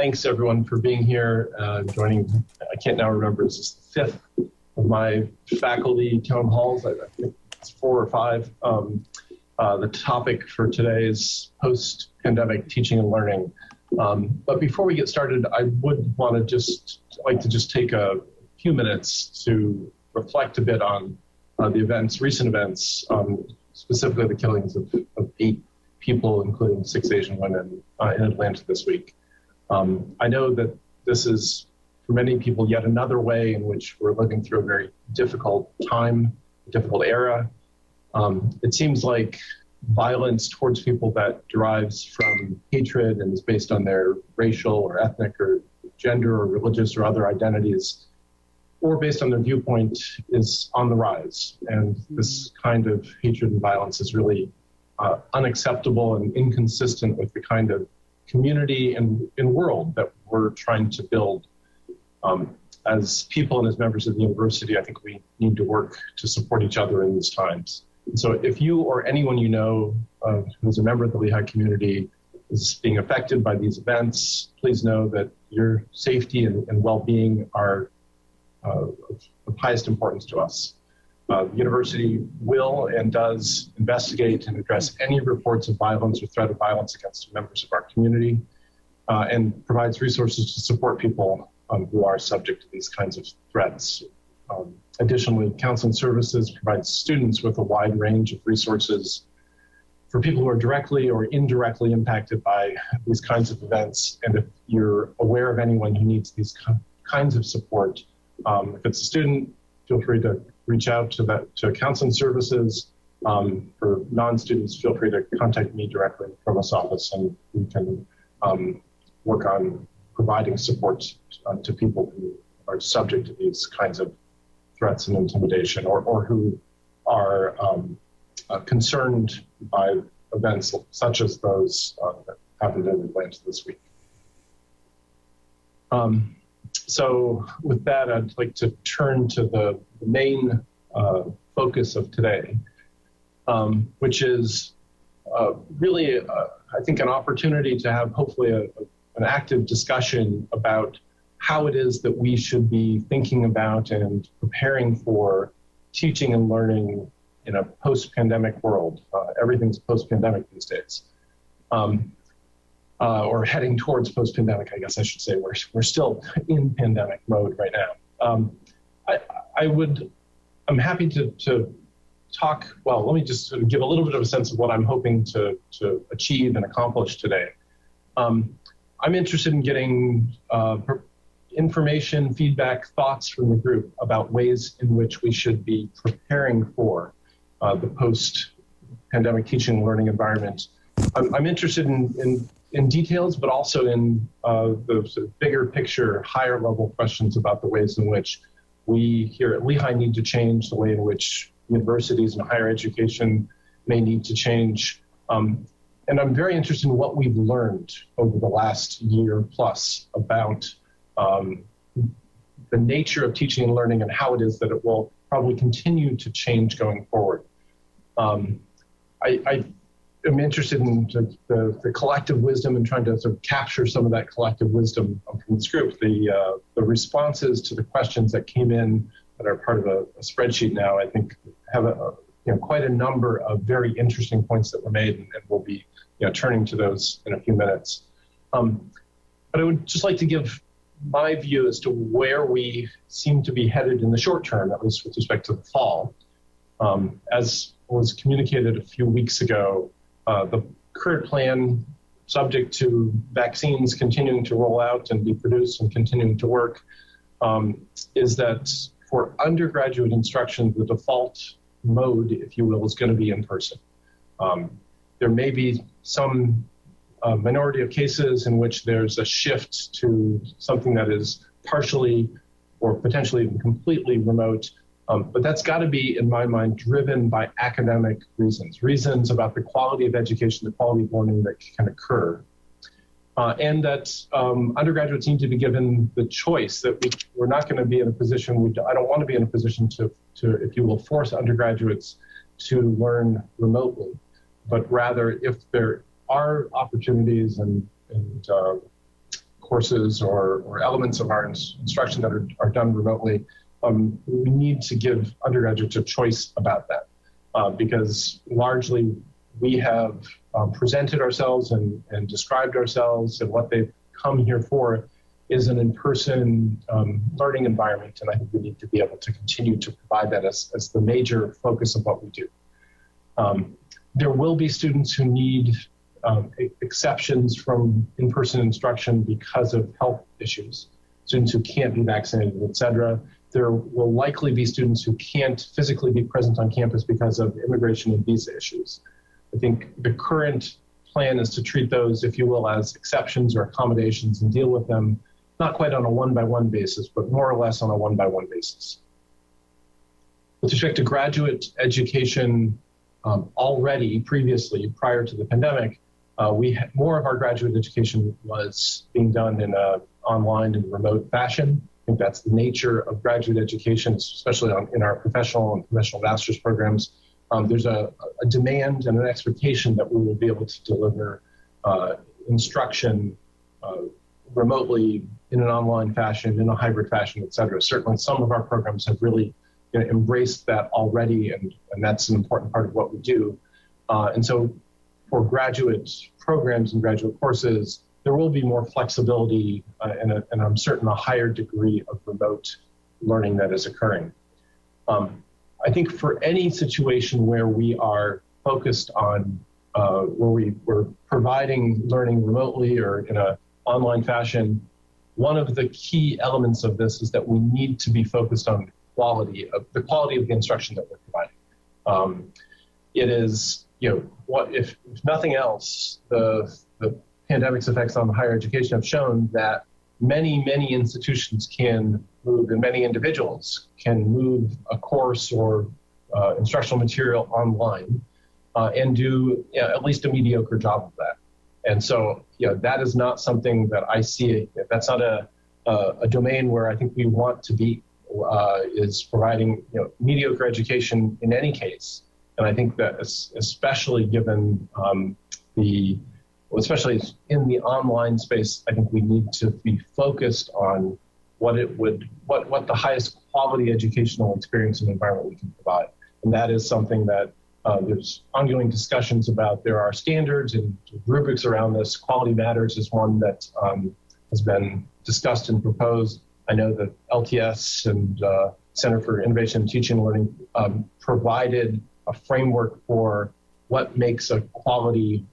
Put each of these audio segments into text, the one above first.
thanks everyone for being here, joining. I can't now remember, is this the fifth of my faculty town halls? I think it's 4 or 5. The topic for today is post-pandemic teaching and learning. But before we get started, I would want to like to take a few minutes to reflect a bit on the recent events, specifically the killings of 8 people, including 6 Asian women in Atlanta this week. I know that this is, for many people, yet another way in which we're living through a very difficult time, a difficult era. It seems like violence towards people that derives from hatred and is based on their racial or ethnic or gender or religious or other identities, or based on their viewpoint, is on the rise. And this kind of hatred and violence is really unacceptable and inconsistent with the kind of community and world that we're trying to build. As people and as members of the university, I think we need to work to support each other in these times. And so if you or anyone you know who's a member of the Lehigh community is being affected by these events, please know that your safety and well-being are of highest importance to us. The university will and does investigate and address any reports of violence or threat of violence against members of our community, and provides resources to support people who are subject to these kinds of threats. Additionally, counseling services provides students with a wide range of resources for people who are directly or indirectly impacted by these kinds of events. And if you're aware of anyone who needs these kinds of support, if it's a student, feel free to reach out to counseling services. For non-students, feel free to contact me directly in the Provost's office, and we can work on providing support to people who are subject to these kinds of threats and intimidation, or who are concerned by events such as those that happened in Atlanta this week. So with that, I'd like to turn to the main focus of today, which is really, I think, an opportunity to have hopefully an active discussion about how it is that we should be thinking about and preparing for teaching and learning in a post-pandemic world. Everything's post-pandemic these days. Or heading towards post-pandemic, I guess I should say. We're still in pandemic mode right now. I'm happy to talk, well, let me just sort of give a little bit of a sense of what I'm hoping to achieve and accomplish today. I'm interested in getting information, feedback, thoughts from the group about ways in which we should be preparing for the post-pandemic teaching and learning environment. I'm interested in details, but also in the sort of bigger picture, higher level questions about the ways in which we here at Lehigh need to change, the way in which universities and higher education may need to change. And I'm very interested in what we've learned over the last year plus about the nature of teaching and learning and how it is that it will probably continue to change going forward. I'm interested in the collective wisdom and trying to sort of capture some of that collective wisdom from this group. The responses to the questions that came in that are part of a spreadsheet now, I think, have quite a number of very interesting points that were made, and we'll be turning to those in a few minutes. But I would just like to give my view as to where we seem to be headed in the short term, at least with respect to the fall. As was communicated a few weeks ago, the current plan, subject to vaccines continuing to roll out and be produced and continuing to work, is that for undergraduate instruction, the default mode, if you will, is going to be in person. There may be some minority of cases in which there's a shift to something that is partially or potentially even completely remote. But that's got to be, in my mind, driven by academic reasons about the quality of education, the quality of learning that can occur. And that undergraduates need to be given the choice that we're not going to be in a position, I don't want to be in a position to, if you will, force undergraduates to learn remotely, but rather if there are opportunities and courses or elements of our instruction that are done remotely, we need to give undergraduates a choice about that because largely we have presented ourselves and described ourselves, and what they've come here for is an in-person learning environment, and I think we need to be able to continue to provide that as the major focus of what we do. There will be students who need exceptions from in-person instruction because of health issues, students who can't be vaccinated, et cetera. There will likely be students who can't physically be present on campus because of immigration and visa issues. I think the current plan is to treat those, if you will, as exceptions or accommodations and deal with them not quite on a one-by-one basis, but more or less on a one-by-one basis. With respect to graduate education, already previously, prior to the pandemic, more of our graduate education was being done in an online and remote fashion. I think that's the nature of graduate education, especially in our professional and professional master's programs. There's a demand and an expectation that we will be able to deliver instruction remotely in an online fashion, in a hybrid fashion, et cetera. Certainly some of our programs have really embraced that already, and that's an important part of what we do. And so for graduate programs and graduate courses, there will be more flexibility and I'm certain a higher degree of remote learning that is occurring. I think for any situation where we are focused on, where we're providing learning remotely or in an online fashion, one of the key elements of this is that we need to be focused on the quality of the instruction that we're providing. It is, what if nothing else, the pandemic's effects on higher education have shown that many institutions can move, and many individuals can move a course or instructional material online and do at least a mediocre job of that. And so, that is not something that I see. That's not a domain where I think we want to be, is providing mediocre education in any case. And I think that especially given especially in the online space, I think we need to be focused on what the highest quality educational experience and environment we can provide. And that is something that there's ongoing discussions about. There are standards and rubrics around this. Quality Matters is one that has been discussed and proposed. I know that LTS and Center for Innovation in Teaching and Learning provided a framework for what makes a quality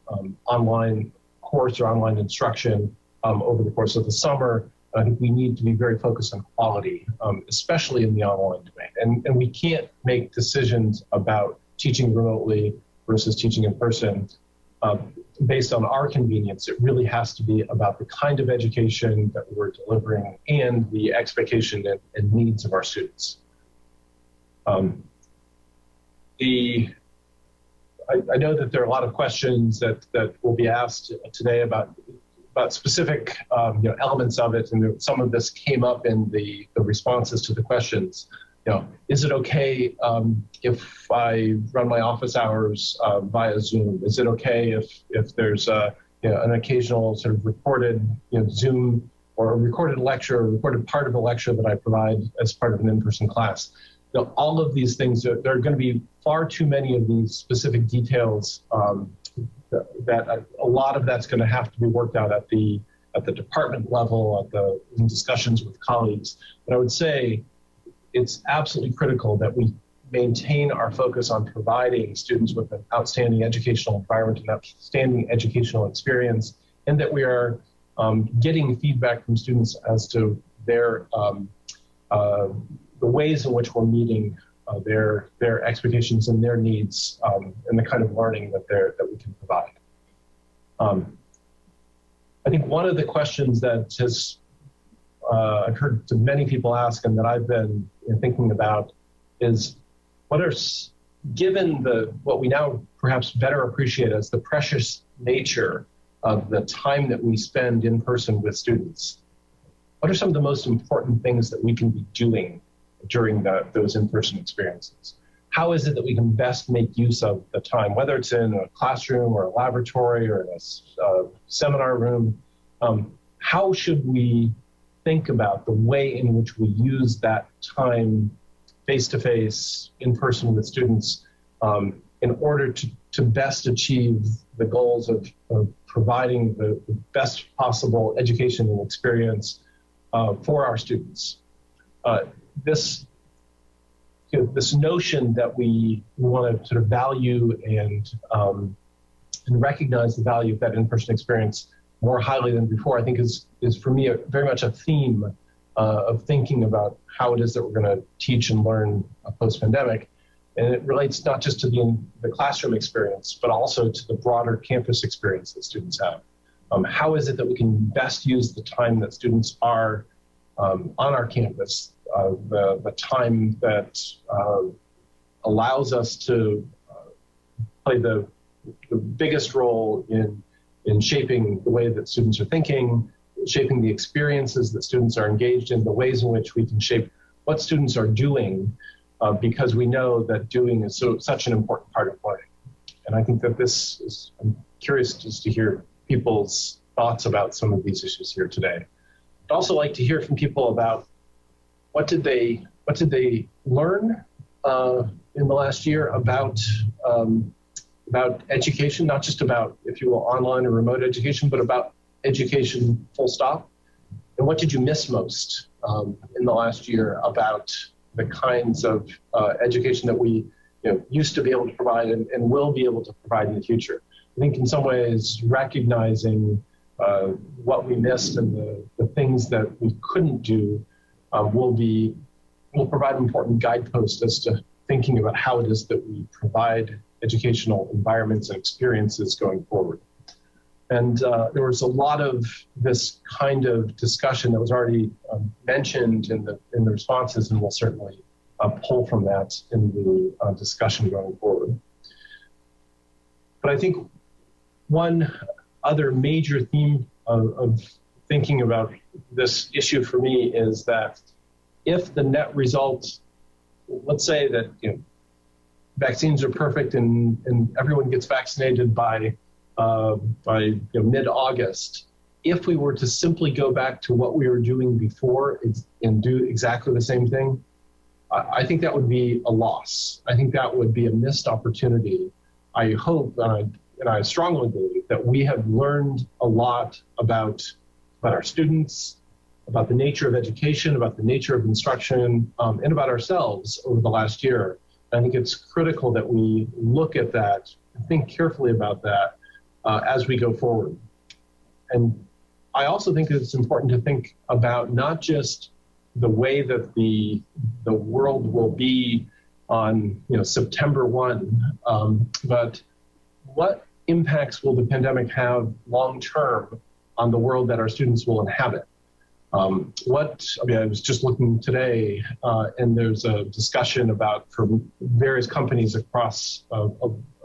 online course or online instruction over the course of the summer. I think we need to be very focused on quality, especially in the online domain. And we can't make decisions about teaching remotely versus teaching in person based on our convenience. It really has to be about the kind of education that we're delivering and the expectation and needs of our students. I know that there are a lot of questions that will be asked today about specific elements of it, and some of this came up in the responses to the questions. Is it okay if I run my office hours via Zoom? Is it okay if there's an occasional sort of recorded Zoom or a recorded lecture, or a recorded part of a lecture that I provide as part of an in-person class? All of these things, there are going to be far too many of these specific details that a lot of that's going to have to be worked out at the department level, in discussions with colleagues. But I would say it's absolutely critical that we maintain our focus on providing students with an outstanding educational environment and outstanding educational experience, and that we are getting feedback from students as to their the ways in which we're meeting their expectations and their needs, and the kind of learning that we can provide. I think one of the questions that I've heard many people ask, and that I've been thinking about, is given what we now perhaps better appreciate as the precious nature of the time that we spend in person with students, what are some of the most important things that we can be doing during those in-person experiences? How is it that we can best make use of the time, whether it's in a classroom or a laboratory or in a seminar room? how should we think about the way in which we use that time face-to-face, in person with students, in order to best achieve the goals of providing the best possible education and experience for our students. This notion that we want to sort of value and recognize the value of that in-person experience more highly than before, I think is for me very much a theme of thinking about how it is that we're going to teach and learn post-pandemic. And it relates not just to the classroom experience, but also to the broader campus experience that students have. How is it that we can best use the time that students are on our campus, the time that allows us to play the biggest role in shaping the way that students are thinking, shaping the experiences that students are engaged in, the ways in which we can shape what students are doing, because we know that doing is such an important part of learning. And I think that I'm curious just to hear people's thoughts about some of these issues here today. I'd also like to hear from people about what did they learn in the last year about education, not just about, if you will, online or remote education, but about education full stop. And what did you miss most in the last year about the kinds of education that we used to be able to provide and will be able to provide in the future? I think in some ways recognizing what we missed and the things that we couldn't do will provide important guideposts as to thinking about how it is that we provide educational environments and experiences going forward. And there was a lot of this kind of discussion that was already mentioned in the responses, and we'll certainly pull from that in the discussion going forward. But I think one other major theme of thinking about this issue for me is that if the net result, let's say that vaccines are perfect and everyone gets vaccinated by mid-August, if we were to simply go back to what we were doing before and do exactly the same thing, I think that would be a loss. I think that would be a missed opportunity. I hope, and I strongly believe, that we have learned a lot about our students, about the nature of education, about the nature of instruction, and about ourselves over the last year. I think it's critical that we look at that and think carefully about that as we go forward. And I also think it's important to think about not just the way that the world will be on September 1, but what impacts will the pandemic have long-term on the world that our students will inhabit? I was just looking today, and there's a discussion from various companies across a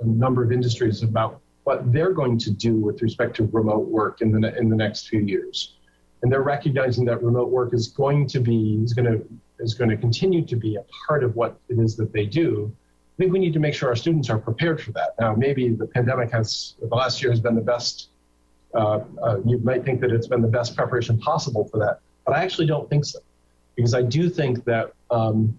number of industries about what they're going to do with respect to remote work in the next few years. And they're recognizing that remote work is going to continue to be a part of what it is that they do. I think we need to make sure our students are prepared for that. Now, maybe the last year has been the best. You might think that it's been the best preparation possible for that, but I actually don't think so. Because I do think that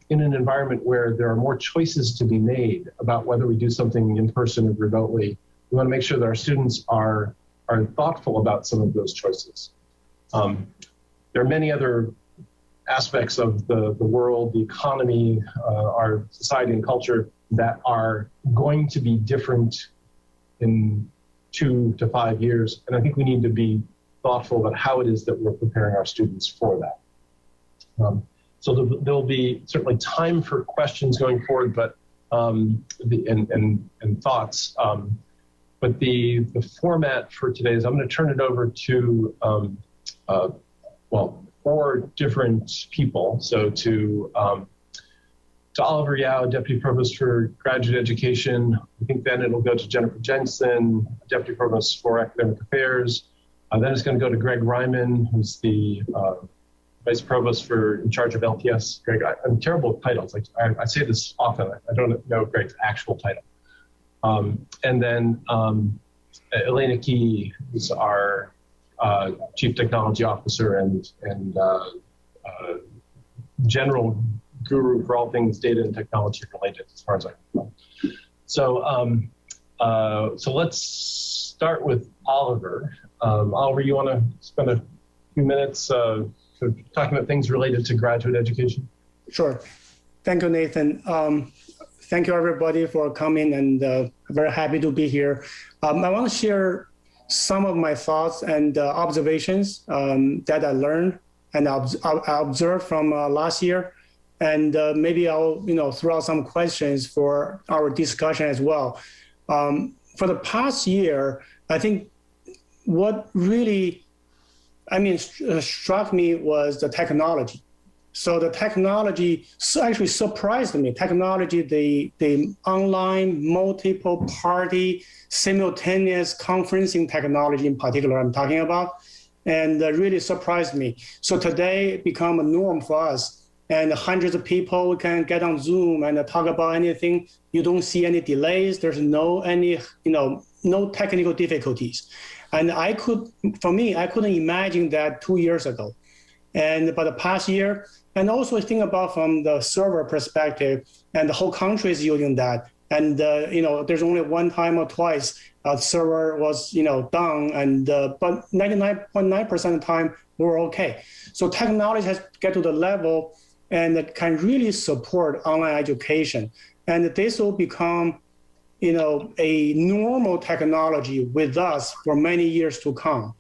in an environment where there are more choices to be made about whether we do something in person or remotely, we want to make sure that our students are thoughtful about some of those choices. There are many other aspects of the world, the economy, our society and culture that are going to be different in 2 to 5 years. And I think we need to be thoughtful about how it is that we're preparing our students for that. So there'll be certainly time for questions going forward, but and thoughts. But the format for today is I'm going to turn it over to 4 different people. So to Oliver Yao, Deputy Provost for Graduate Education. I think then it'll go to Jennifer Jensen, Deputy Provost for Academic Affairs. Then it's going to go to Greg Reihman, who's the Vice Provost in charge of LPS. Greg, I'm terrible with titles. I say this often. I don't know Greg's actual title. And then Ilena Key, who's our Chief Technology Officer and general guru for all things data and technology related, as far as I can tell. So let's start with Oliver. Oliver, you want to spend a few minutes talking about things related to graduate education? Sure. Thank you, Nathan. Thank you, everybody, for coming, and very happy to be here. I want to share some of my thoughts and observations that I learned and I observed from last year, and maybe I'll throw out some questions for our discussion as well. For the past year, I think what really, struck me was the technology. So the technology actually surprised me. Technology, the online multiple party simultaneous conferencing technology in particular I'm talking about, and really surprised me. So today it become a norm for us, and hundreds of people can get on Zoom and talk about anything. You don't see any delays. There's no technical difficulties. And for me, I couldn't imagine that 2 years ago. And but the past year, and also think about from the server perspective, and the whole country is using that. And there's only one time or twice server was down, and but 99.9% of the time we're okay. So technology has to get to the level and it can really support online education, and this will become a normal technology with us for many years to come.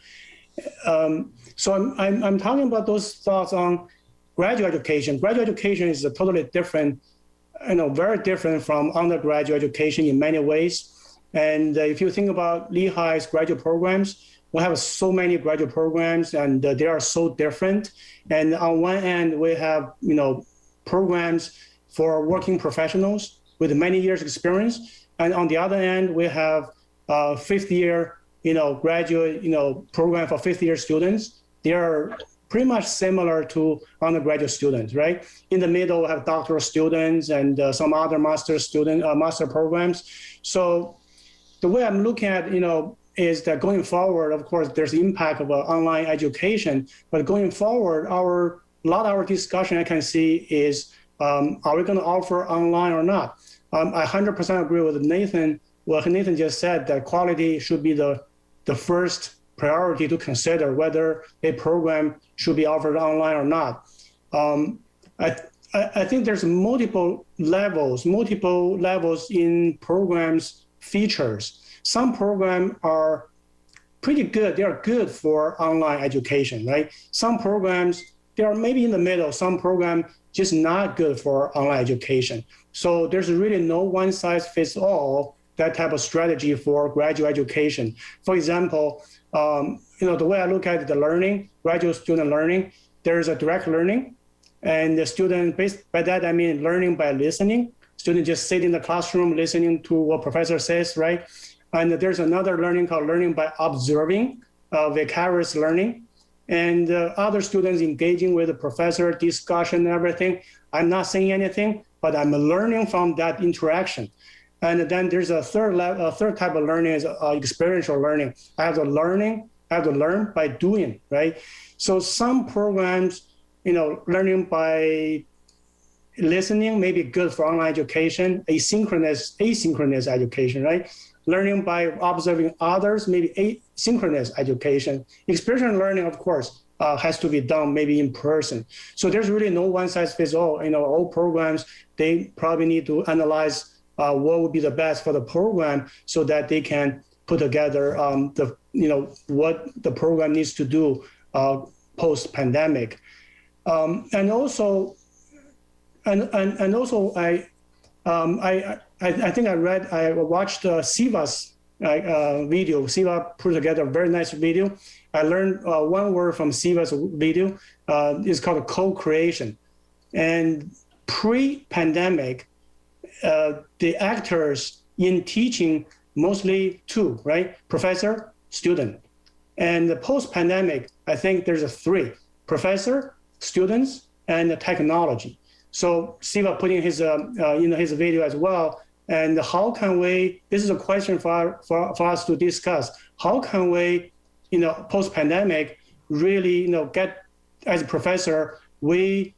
So I'm talking about those thoughts on graduate education. Graduate education is a totally different, very different from undergraduate education in many ways. And if you think about Lehigh's graduate programs, we have so many graduate programs, and they are so different. And on one end, we have programs for working professionals with many years experience, and on the other end, we have fifth-year graduate program for fifth-year students. They are pretty much similar to undergraduate students, right? In the middle, we have doctoral students and some other master programs. So the way I'm looking at, is that going forward, of course, there's the impact of online education, but going forward, a lot of our discussion I can see is, are we going to offer online or not? I 100% agree with Nathan. What Nathan just said, that quality should be the first priority to consider whether a program should be offered online or not. I think there's multiple levels in programs features. Some programs are pretty good. They are good for online education, right? Some programs, they are maybe in the middle. Some programs just not good for online education. So there's really no one size fits all that type of strategy for graduate education. For example, the way I look at the learning, graduate student learning, there's a direct learning, and the student, by that I mean learning by listening. Students just sit in the classroom listening to what professor says, right? And there's another learning called learning by observing, vicarious learning. And other students engaging with the professor, discussion, everything. I'm not saying anything, but I'm learning from that interaction. And then there's a third type of learning is experiential learning. I have to learn by doing, right? So some programs, learning by listening may be good for online education, asynchronous education, right? Learning by observing others, maybe asynchronous education. Experiential learning, of course, has to be done maybe in person. So there's really no one size fits all. All programs, they probably need to analyze what would be the best for the program so that they can put together what the program needs to do post-pandemic. And also I think I watched Siva's video. Siva put together a very nice video. I learned one word from Siva's video. It's called co-creation. And pre-pandemic, the actors in teaching mostly two, right? Professor, student. And the post-pandemic, I think there's a three: professor, students, and the technology. So Siva putting his his video as well. And how can we? This is a question for us to discuss. How can we post-pandemic, really, get, as a professor, we,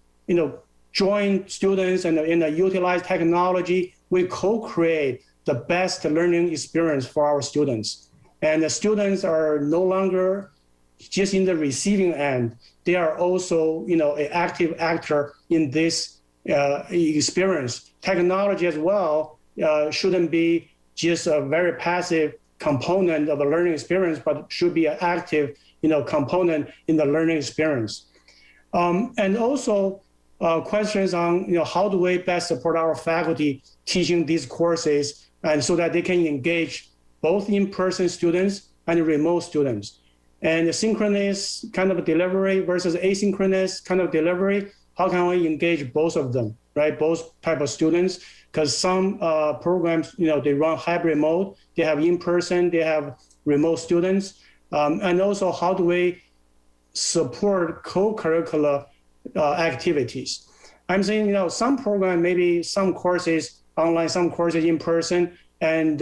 join students and utilize technology. We co-create the best learning experience for our students. And the students are no longer just in the receiving end. They are also, an active actor in this experience. Technology as well shouldn't be just a very passive component of a learning experience, but should be an active, component in the learning experience. And also questions on, how do we best support our faculty teaching these courses, and so that they can engage both in-person students and remote students. And the synchronous kind of delivery versus asynchronous kind of delivery, how can we engage both of them, right? Both type of students, because some programs, they run hybrid mode, they have in-person, they have remote students. And also, how do we support co-curricular activities? I'm saying, some program, maybe some courses online, some courses in person, and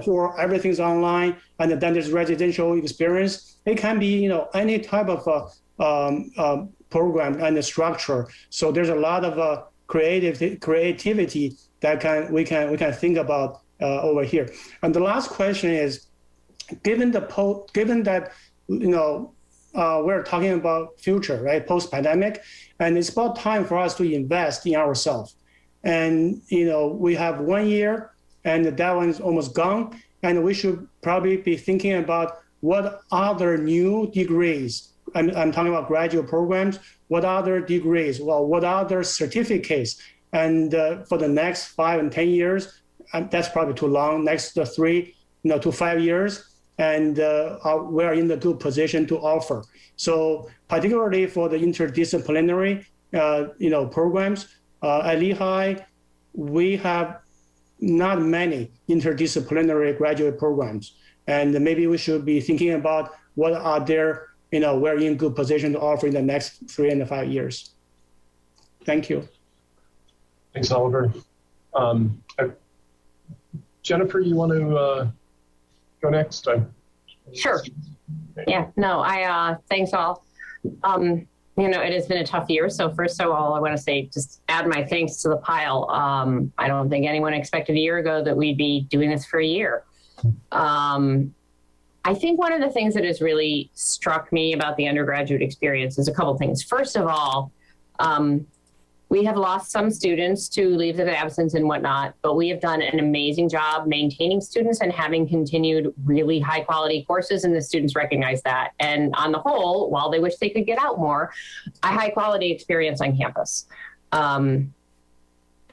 or everything's online, and then there's residential experience. It can be, any type of program and structure. So there's a lot of creativity that we can think about over here. And the last question is, given that we're talking about future, right, post-pandemic, and it's about time for us to invest in ourselves. And we have 1 year, and that one's almost gone, and we should probably be thinking about what other new degrees. I'm talking about graduate programs. What other degrees? Well, what other certificates? And for the next 5 and 10 years, that's probably too long. Next 3 to 5 years. And we are in the good position to offer. So particularly for the interdisciplinary, programs at Lehigh, we have not many interdisciplinary graduate programs, and maybe we should be thinking about what are there. We're in good position to offer in the next 3 and 5 years. Thank you. Thanks, Oliver. Jennifer, you want to go next? Sure. Yeah, no, thanks all. It has been a tough year. So first of all, I want to say, just add my thanks to the pile. I don't think anyone expected a year ago that we'd be doing this for a year. I think one of the things that has really struck me about the undergraduate experience is a couple things. First of all, we have lost some students to leaves of absence and whatnot, but we have done an amazing job maintaining students and having continued really high quality courses, and the students recognize that. And on the whole, while they wish they could get out more, a high quality experience on campus. And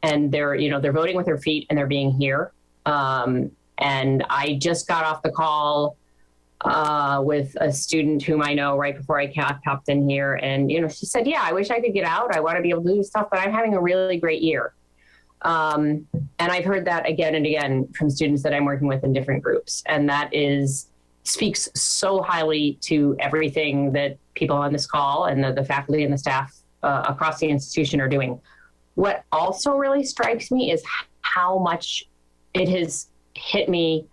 they're voting with their feet and they're being here. And I just got off the call with a student whom I know right before I popped in here. And, she said, yeah, I wish I could get out. I want to be able to do stuff, but I'm having a really great year. And I've heard that again and again from students that I'm working with in different groups. And that speaks so highly to everything that people on this call and the faculty and the staff across the institution are doing. What also really strikes me is how much it has hit me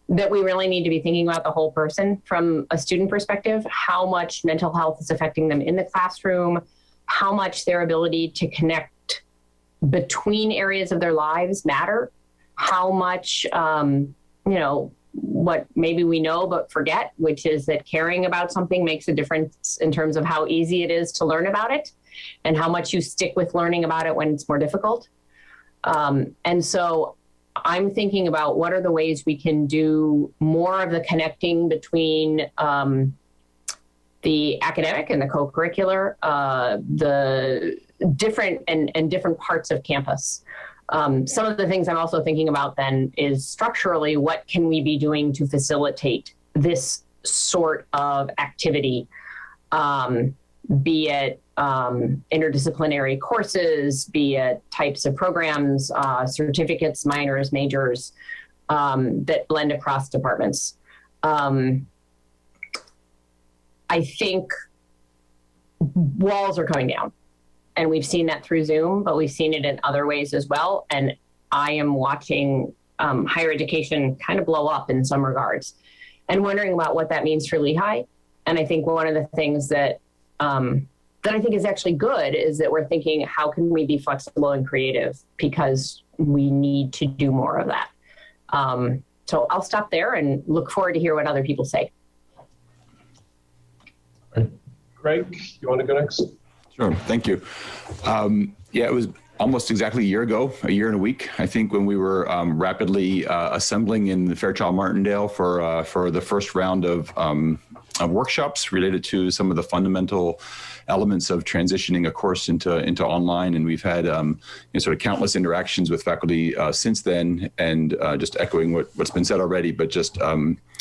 that we really need to be thinking about the whole person from a student perspective, how much mental health is affecting them in the classroom, how much their ability to connect between areas of their lives matter, how much, what maybe we know but forget, which is that caring about something makes a difference in terms of how easy it is to learn about it and how much you stick with learning about it when it's more difficult. And so I'm thinking about what are the ways we can do more of the connecting between the academic and the co-curricular, the different and different parts of campus. Some of the things I'm also thinking about then is structurally, what can we be doing to facilitate this sort of activity, be it interdisciplinary courses, be it types of programs, certificates, minors, majors, that blend across departments. I think walls are coming down, and we've seen that through Zoom, but we've seen it in other ways as well. And I am watching higher education kind of blow up in some regards. and wondering about what that means for Lehigh. And I think one of the things that I think is actually good is that we're thinking, how can we be flexible and creative, because we need to do more of that. So I'll stop there and look forward to hear what other people say. All right. Greg, you want to go next? Sure, thank you. Yeah, it was almost exactly a year ago, a year and a week, I think, when we were rapidly assembling in the Fairchild Martindale for the first round of workshops related to some of the fundamental elements of transitioning a course into online. And we've had sort of countless interactions with faculty since then, and just echoing what's been said already, but just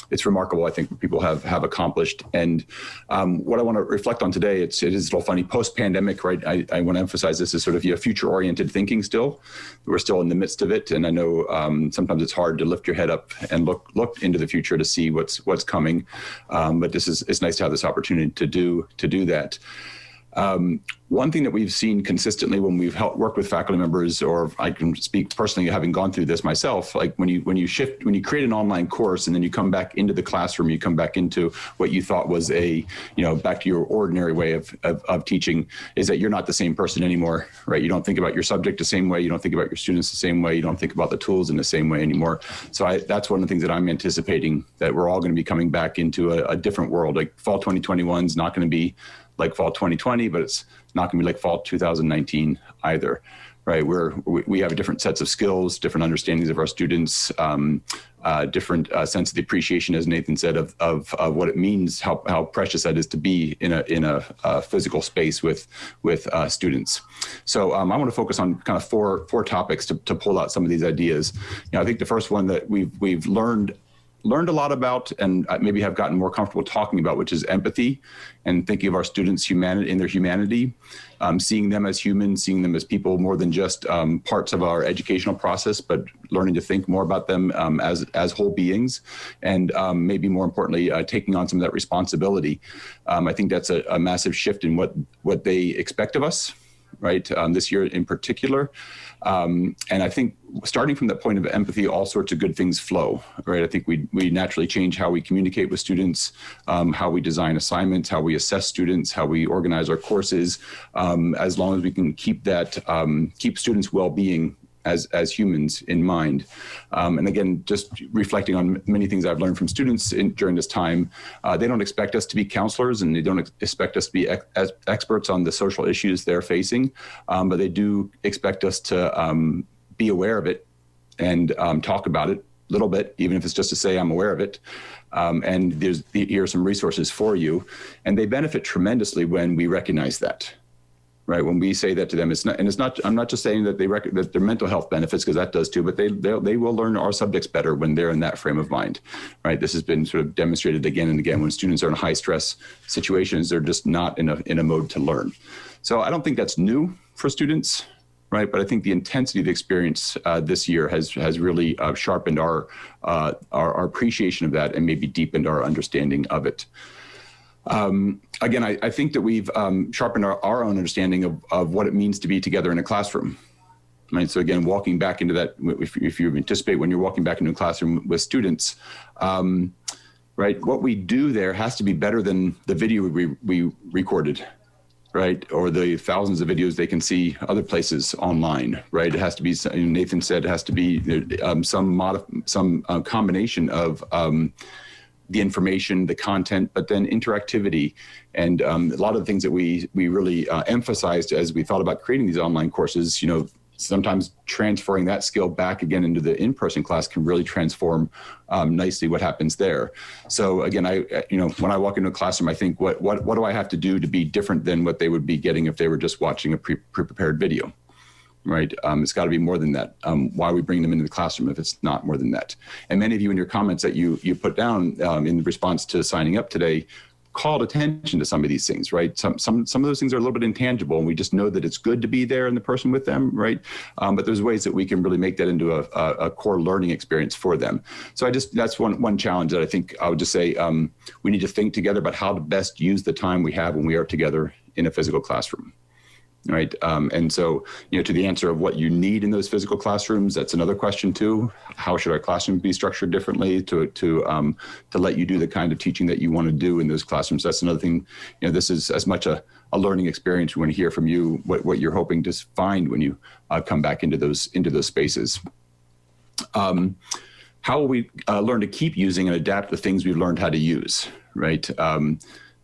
it's remarkable, I think, what people have accomplished. And what I want to reflect on today, it is a little funny, post-pandemic, right? I want to emphasize this as sort of future-oriented thinking still. We're still in the midst of it. And I know sometimes it's hard to lift your head up and look into the future to see what's coming. But it's nice to have this opportunity to do that. One thing that we've seen consistently when we've worked with faculty members, or I can speak personally, having gone through this myself, like when you create an online course and then you come back into the classroom, you come back into what you thought was back to your ordinary way of teaching, is that you're not the same person anymore, right? You don't think about your subject the same way. You don't think about your students the same way. You don't think about the tools in the same way anymore. So that's one of the things that I'm anticipating, that we're all going to be coming back into a different world. Like fall 2021 is not going to be like fall 2020, but it's not going to be like fall 2019 either, right? We have different sets of skills, different understandings of our students, different sense of the appreciation, as Nathan said, of what it means, how precious that is to be in a physical space with students. So I want to focus on kind of four topics to pull out some of these ideas. I think the first one that we've learned a lot about, and maybe have gotten more comfortable talking about, which is empathy, and thinking of our students' in their humanity, seeing them as humans, seeing them as people more than just parts of our educational process, but learning to think more about them as whole beings, and maybe more importantly, taking on some of that responsibility. I think that's a massive shift in what they expect of us, right? This year in particular. And I think starting from that point of empathy, all sorts of good things flow, right? I think we naturally change how we communicate with students, how we design assignments, how we assess students, how we organize our courses, as long as we can keep students' well-being as humans in mind. And again, just reflecting on many things I've learned from students during this time, they don't expect us to be counselors, and they don't expect us to be experts on the social issues they're facing, but they do expect us to be aware of it and talk about it a little bit, even if it's just to say I'm aware of it. And here are some resources for you. And they benefit tremendously when we recognize that. Right, when we say that to them, I'm not just saying that that their mental health benefits, because that does too, but they will learn our subjects better when they're in that frame of mind. Right, this has been sort of demonstrated again and again. When students are in high stress situations, they're just not in a mode to learn. So I don't think that's new for students, right? But I think the intensity of the experience this year has really sharpened our appreciation of that, and maybe deepened our understanding of it. Again, I think that we've sharpened our own understanding of what it means to be together in a classroom. Right. So again, walking back into that, if you anticipate when you're walking back into a classroom with students, right, what we do there has to be better than the video we recorded, right, or the thousands of videos they can see other places online, right? It has to be, Nathan said, it has to be some combination of the information, the content, but then interactivity. And a lot of the things that we really emphasized as we thought about creating these online courses, sometimes transferring that skill back again into the in-person class can really transform nicely what happens there. So again, when I walk into a classroom, I think, what do I have to do to be different than what they would be getting if they were just watching a pre-prepared video? Right. It's got to be more than that. Why are we bringing them into the classroom if it's not more than that? And many of you in your comments that you put down in response to signing up today called attention to some of these things, right? Some of those things are a little bit intangible, and we just know that it's good to be there in the person with them, right? But there's ways that we can really make that into a core learning experience for them. So that's one challenge that I think I would just say we need to think together about how to best use the time we have when we are together in a physical classroom. right? And so, to the answer of what you need in those physical classrooms, that's another question too. How should our classrooms be structured differently to let you do the kind of teaching that you want to do in those classrooms? That's another thing. This is as much a learning experience. We want to hear from you what you're hoping to find when you come back into those spaces. How will we learn to keep using and adapt the things we've learned how to use, right?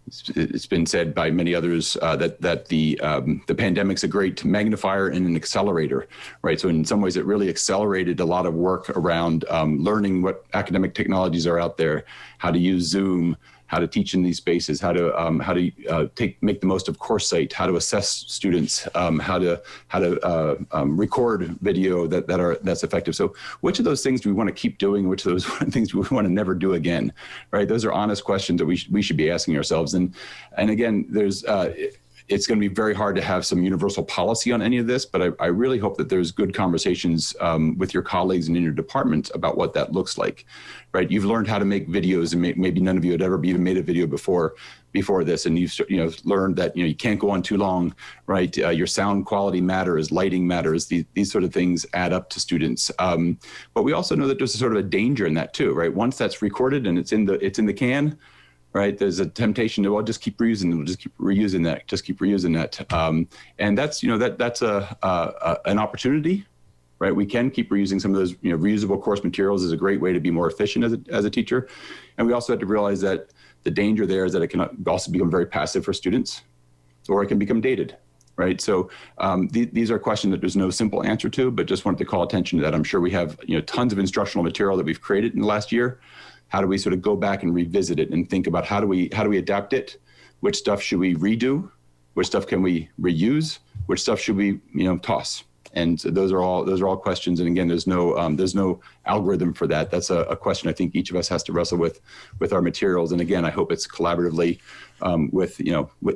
It's been said by many others that the pandemic's a great magnifier and an accelerator, right? So in some ways, it really accelerated a lot of work around learning what academic technologies are out there, how to use Zoom, how to teach in these spaces, how to make the most of CourseSite, how to assess students, how to record video that's effective. So which of those things do we want to keep doing? Which of those things do we want to never do again? Right? Those are honest questions that we should be asking ourselves. And again, there's it's going to be very hard to have some universal policy on any of this, but I really hope that there's good conversations with your colleagues and in your department about what that looks like, right? You've learned how to make videos, and maybe none of you had ever even made a video before this, and you've learned that you can't go on too long, right? Your sound quality matters, lighting matters. These sort of things add up to students. But we also know that there's a sort of a danger in that too, right? Once that's recorded and it's in the can, right? There's a temptation to, well, just keep reusing them, just keep reusing that. And that's, that's an opportunity, right? We can keep reusing some of those, reusable course materials is a great way to be more efficient as a teacher. And we also have to realize that the danger there is that it can also become very passive for students, or it can become dated, right? So these are questions that there's no simple answer to, but just wanted to call attention to that. I'm sure we have, tons of instructional material that we've created in the last year. How do we sort of go back and revisit it and think about how do we adapt it? Which stuff should we redo? Which stuff can we reuse? Which stuff should we toss? And so those are all questions. And again, there's no algorithm for that. That's a question I think each of us has to wrestle with our materials. And again, I hope it's collaboratively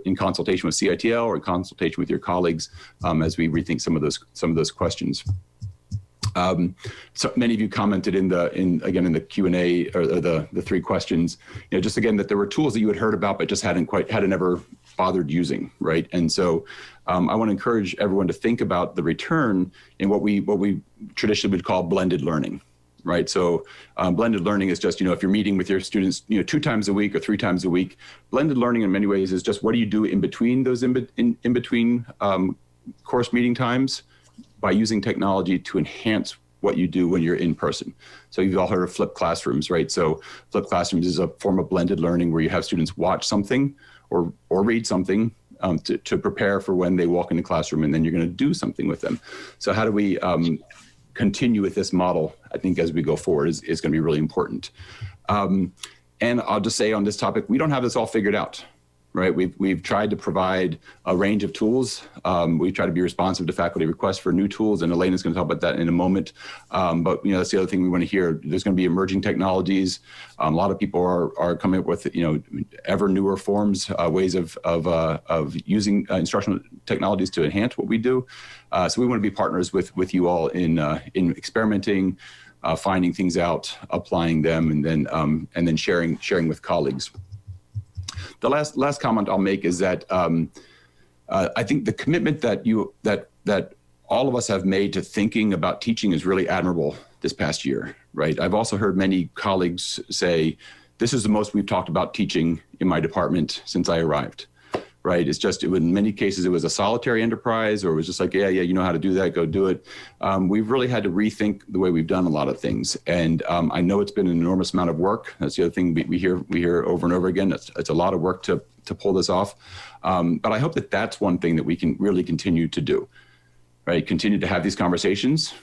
in consultation with CITL or in consultation with your colleagues as we rethink some of those questions. So many of you commented in the Q&A or the three questions, just again that there were tools that you had heard about but just hadn't ever bothered using, right? And so I want to encourage everyone to think about the return in what we traditionally would call blended learning, right? So blended learning is just, if you're meeting with your students, 2 times a week or 3 times a week. Blended learning in many ways is just what do you do in between those in between course meeting times, by using technology to enhance what you do when you're in person. So you've all heard of flipped classrooms, right? So flipped classrooms is a form of blended learning where you have students watch something or read something to prepare for when they walk in the classroom, and then you're going to do something with them. So how do we continue with this model, I think, as we go forward is going to be really important. And I'll just say on this topic, we don't have this all figured out. Right, we've tried to provide a range of tools. We try to be responsive to faculty requests for new tools, and Elena's going to talk about that in a moment. But that's the other thing we want to hear. There's going to be emerging technologies. A lot of people are coming up with ever newer forms, ways of using instructional technologies to enhance what we do. So we want to be partners with you all in experimenting, finding things out, applying them, and then sharing with colleagues. The last comment I'll make is that I think the commitment that all of us have made to thinking about teaching is really admirable this past year, right? I've also heard many colleagues say, this is the most we've talked about teaching in my department since I arrived, right? It's just, in many cases, it was a solitary enterprise, or it was just like, yeah, you know how to do that, go do it. We've really had to rethink the way we've done a lot of things. And I know it's been an enormous amount of work. That's the other thing we hear over and over again. It's a lot of work to pull this off. But I hope that that's one thing that we can really continue to do. Right, continue to have these conversations,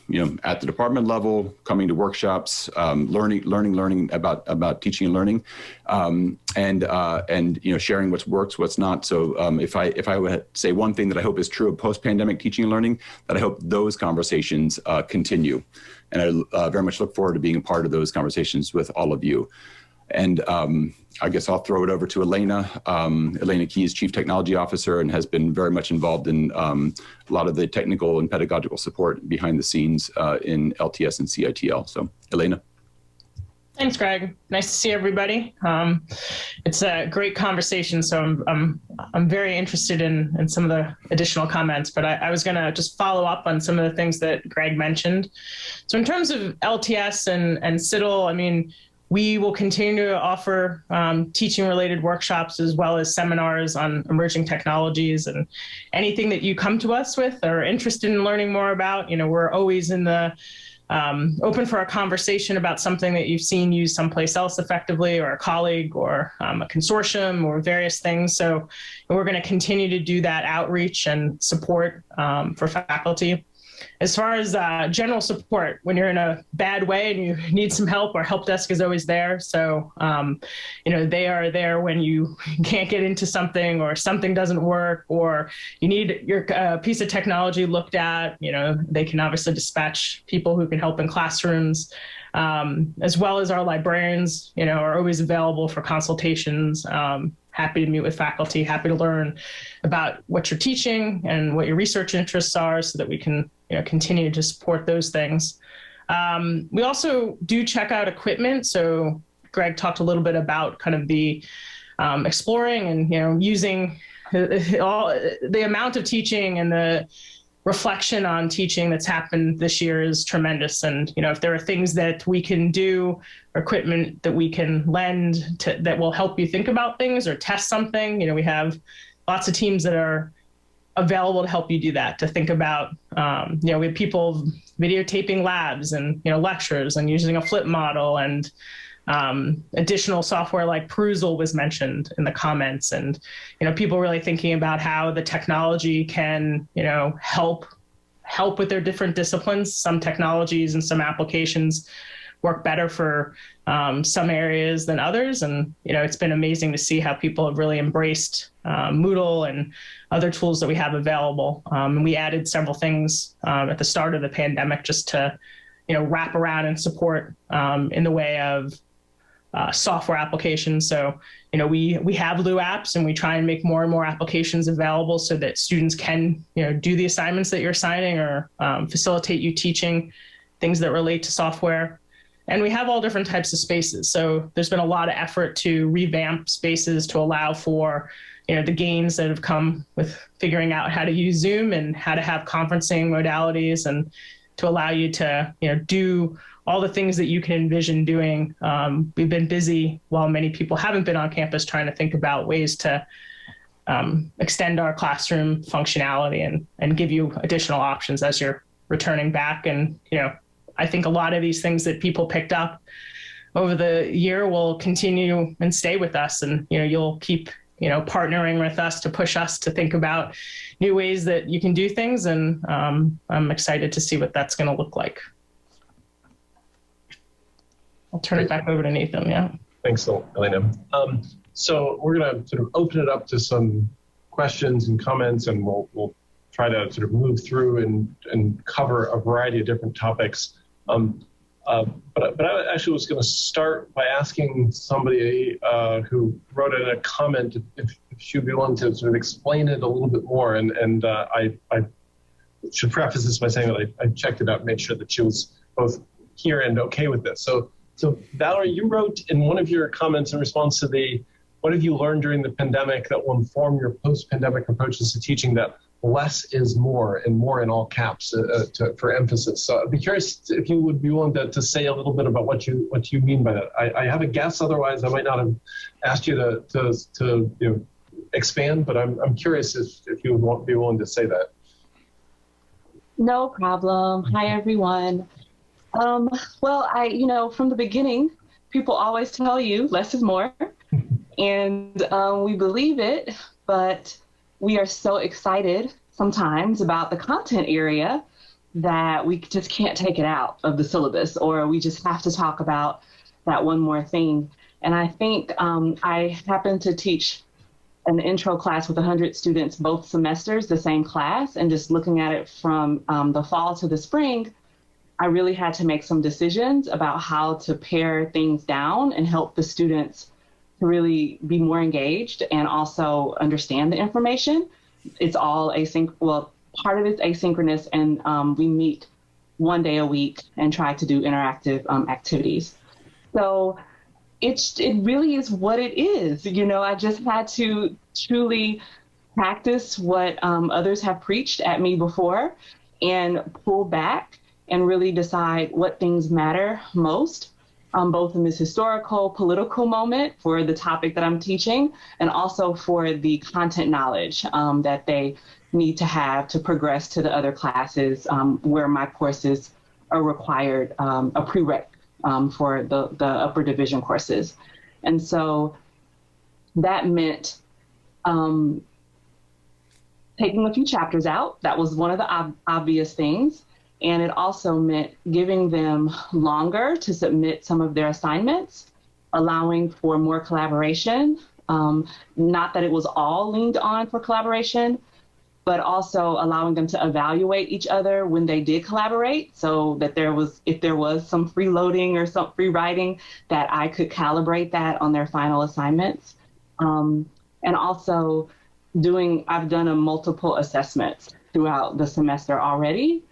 at the department level, coming to workshops, learning about teaching and learning, and sharing what works, what's not. So if I would say one thing that I hope is true of post-pandemic teaching and learning, that I hope those conversations continue, and I very much look forward to being a part of those conversations with all of you. And I guess I'll throw it over to Ilena. Ilena Key is Chief Technology Officer and has been very much involved in a lot of the technical and pedagogical support behind the scenes in LTS and CITL. So, Ilena. Thanks, Greg. Nice to see everybody. It's a great conversation, so I'm very interested in some of the additional comments. But I was going to just follow up on some of the things that Greg mentioned. So in terms of LTS and CITL, I mean, we will continue to offer teaching-related workshops as well as seminars on emerging technologies, and anything that you come to us with or are interested in learning more about. We're always in the open for a conversation about something that you've seen used someplace else effectively, or a colleague, or a consortium, or various things. So we're going to continue to do that outreach and support for faculty. As far as general support, when you're in a bad way and you need some help, our help desk is always there. So, they are there when you can't get into something, or something doesn't work, or you need your piece of technology looked at. They can obviously dispatch people who can help in classrooms, as well as our librarians, are always available for consultations. Happy to meet with faculty, happy to learn about what you're teaching and what your research interests are, so that we can continue to support those things. We also do check out equipment. So Greg talked a little bit about kind of the exploring and using all the amount of teaching, and the reflection on teaching that's happened this year is tremendous. And if there are things that we can do, or equipment that we can lend to, that will help you think about things or test something, we have lots of teams that are available to help you do that, to think about. We have people videotaping labs and lectures, and using a flip model, and additional software like Perusal was mentioned in the comments, and people really thinking about how the technology can help with their different disciplines. Some technologies and some applications work better for some areas than others, and it's been amazing to see how people have really embraced Moodle and other tools that we have available. And we added several things at the start of the pandemic, just to wrap around and support in the way of software applications. So, we have Lou apps, and we try and make more and more applications available, so that students can, do the assignments that you're assigning, or facilitate you teaching things that relate to software. And we have all different types of spaces. So there's been a lot of effort to revamp spaces to allow for, the gains that have come with figuring out how to use Zoom and how to have conferencing modalities, and to allow you to, do all the things that you can envision doing. We've been busy, while many people haven't been on campus, trying to think about ways to extend our classroom functionality, and give you additional options as you're returning back. And, I think a lot of these things that people picked up over the year will continue and stay with us. And, you'll keep, partnering with us to push us to think about new ways that you can do things. And I'm excited to see what that's going to look like. I'll turn it back over to Nathan. Yeah. Thanks, Ilena. So we're going to sort of open it up to some questions and comments, and we'll try to sort of move through and cover a variety of different topics. But I actually was going to start by asking somebody who wrote in a comment if she'd be willing to sort of explain it a little bit more. And I should preface this by saying that I checked it out and made sure that she was both here and okay with this. So Valerie, you wrote in one of your comments in response to what have you learned during the pandemic that will inform your post-pandemic approaches to teaching, that less is more, and more in all caps for emphasis. So I'd be curious if you would be willing to say a little bit about what you mean by that. I have a guess, otherwise I might not have asked you to expand, but I'm curious if you would be willing to say that. No problem. Hi, everyone. Well, from the beginning, people always tell you less is more, and we believe it, but we are so excited sometimes about the content area that we just can't take it out of the syllabus, or we just have to talk about that one more thing. And I think I happen to teach an intro class with 100 students both semesters, the same class, and just looking at it from the fall to the spring, I really had to make some decisions about how to pare things down and help the students to really be more engaged and also understand the information. It's all part of it's asynchronous, and we meet one day a week and try to do interactive activities. So it really is what it is. You know, I just had to truly practice what others have preached at me before and pull back and really decide what things matter most, both in this historical, political moment for the topic that I'm teaching, and also for the content knowledge that they need to have to progress to the other classes where my courses are required, a prereq for the upper division courses. And so that meant taking a few chapters out. That was one of the obvious things. And it also meant giving them longer to submit some of their assignments, allowing for more collaboration. Not that it was all leaned on for collaboration, but also allowing them to evaluate each other when they did collaborate, so that if there was some free loading or some free writing, that I could calibrate that on their final assignments. And also I've done multiple assessments throughout the semester already.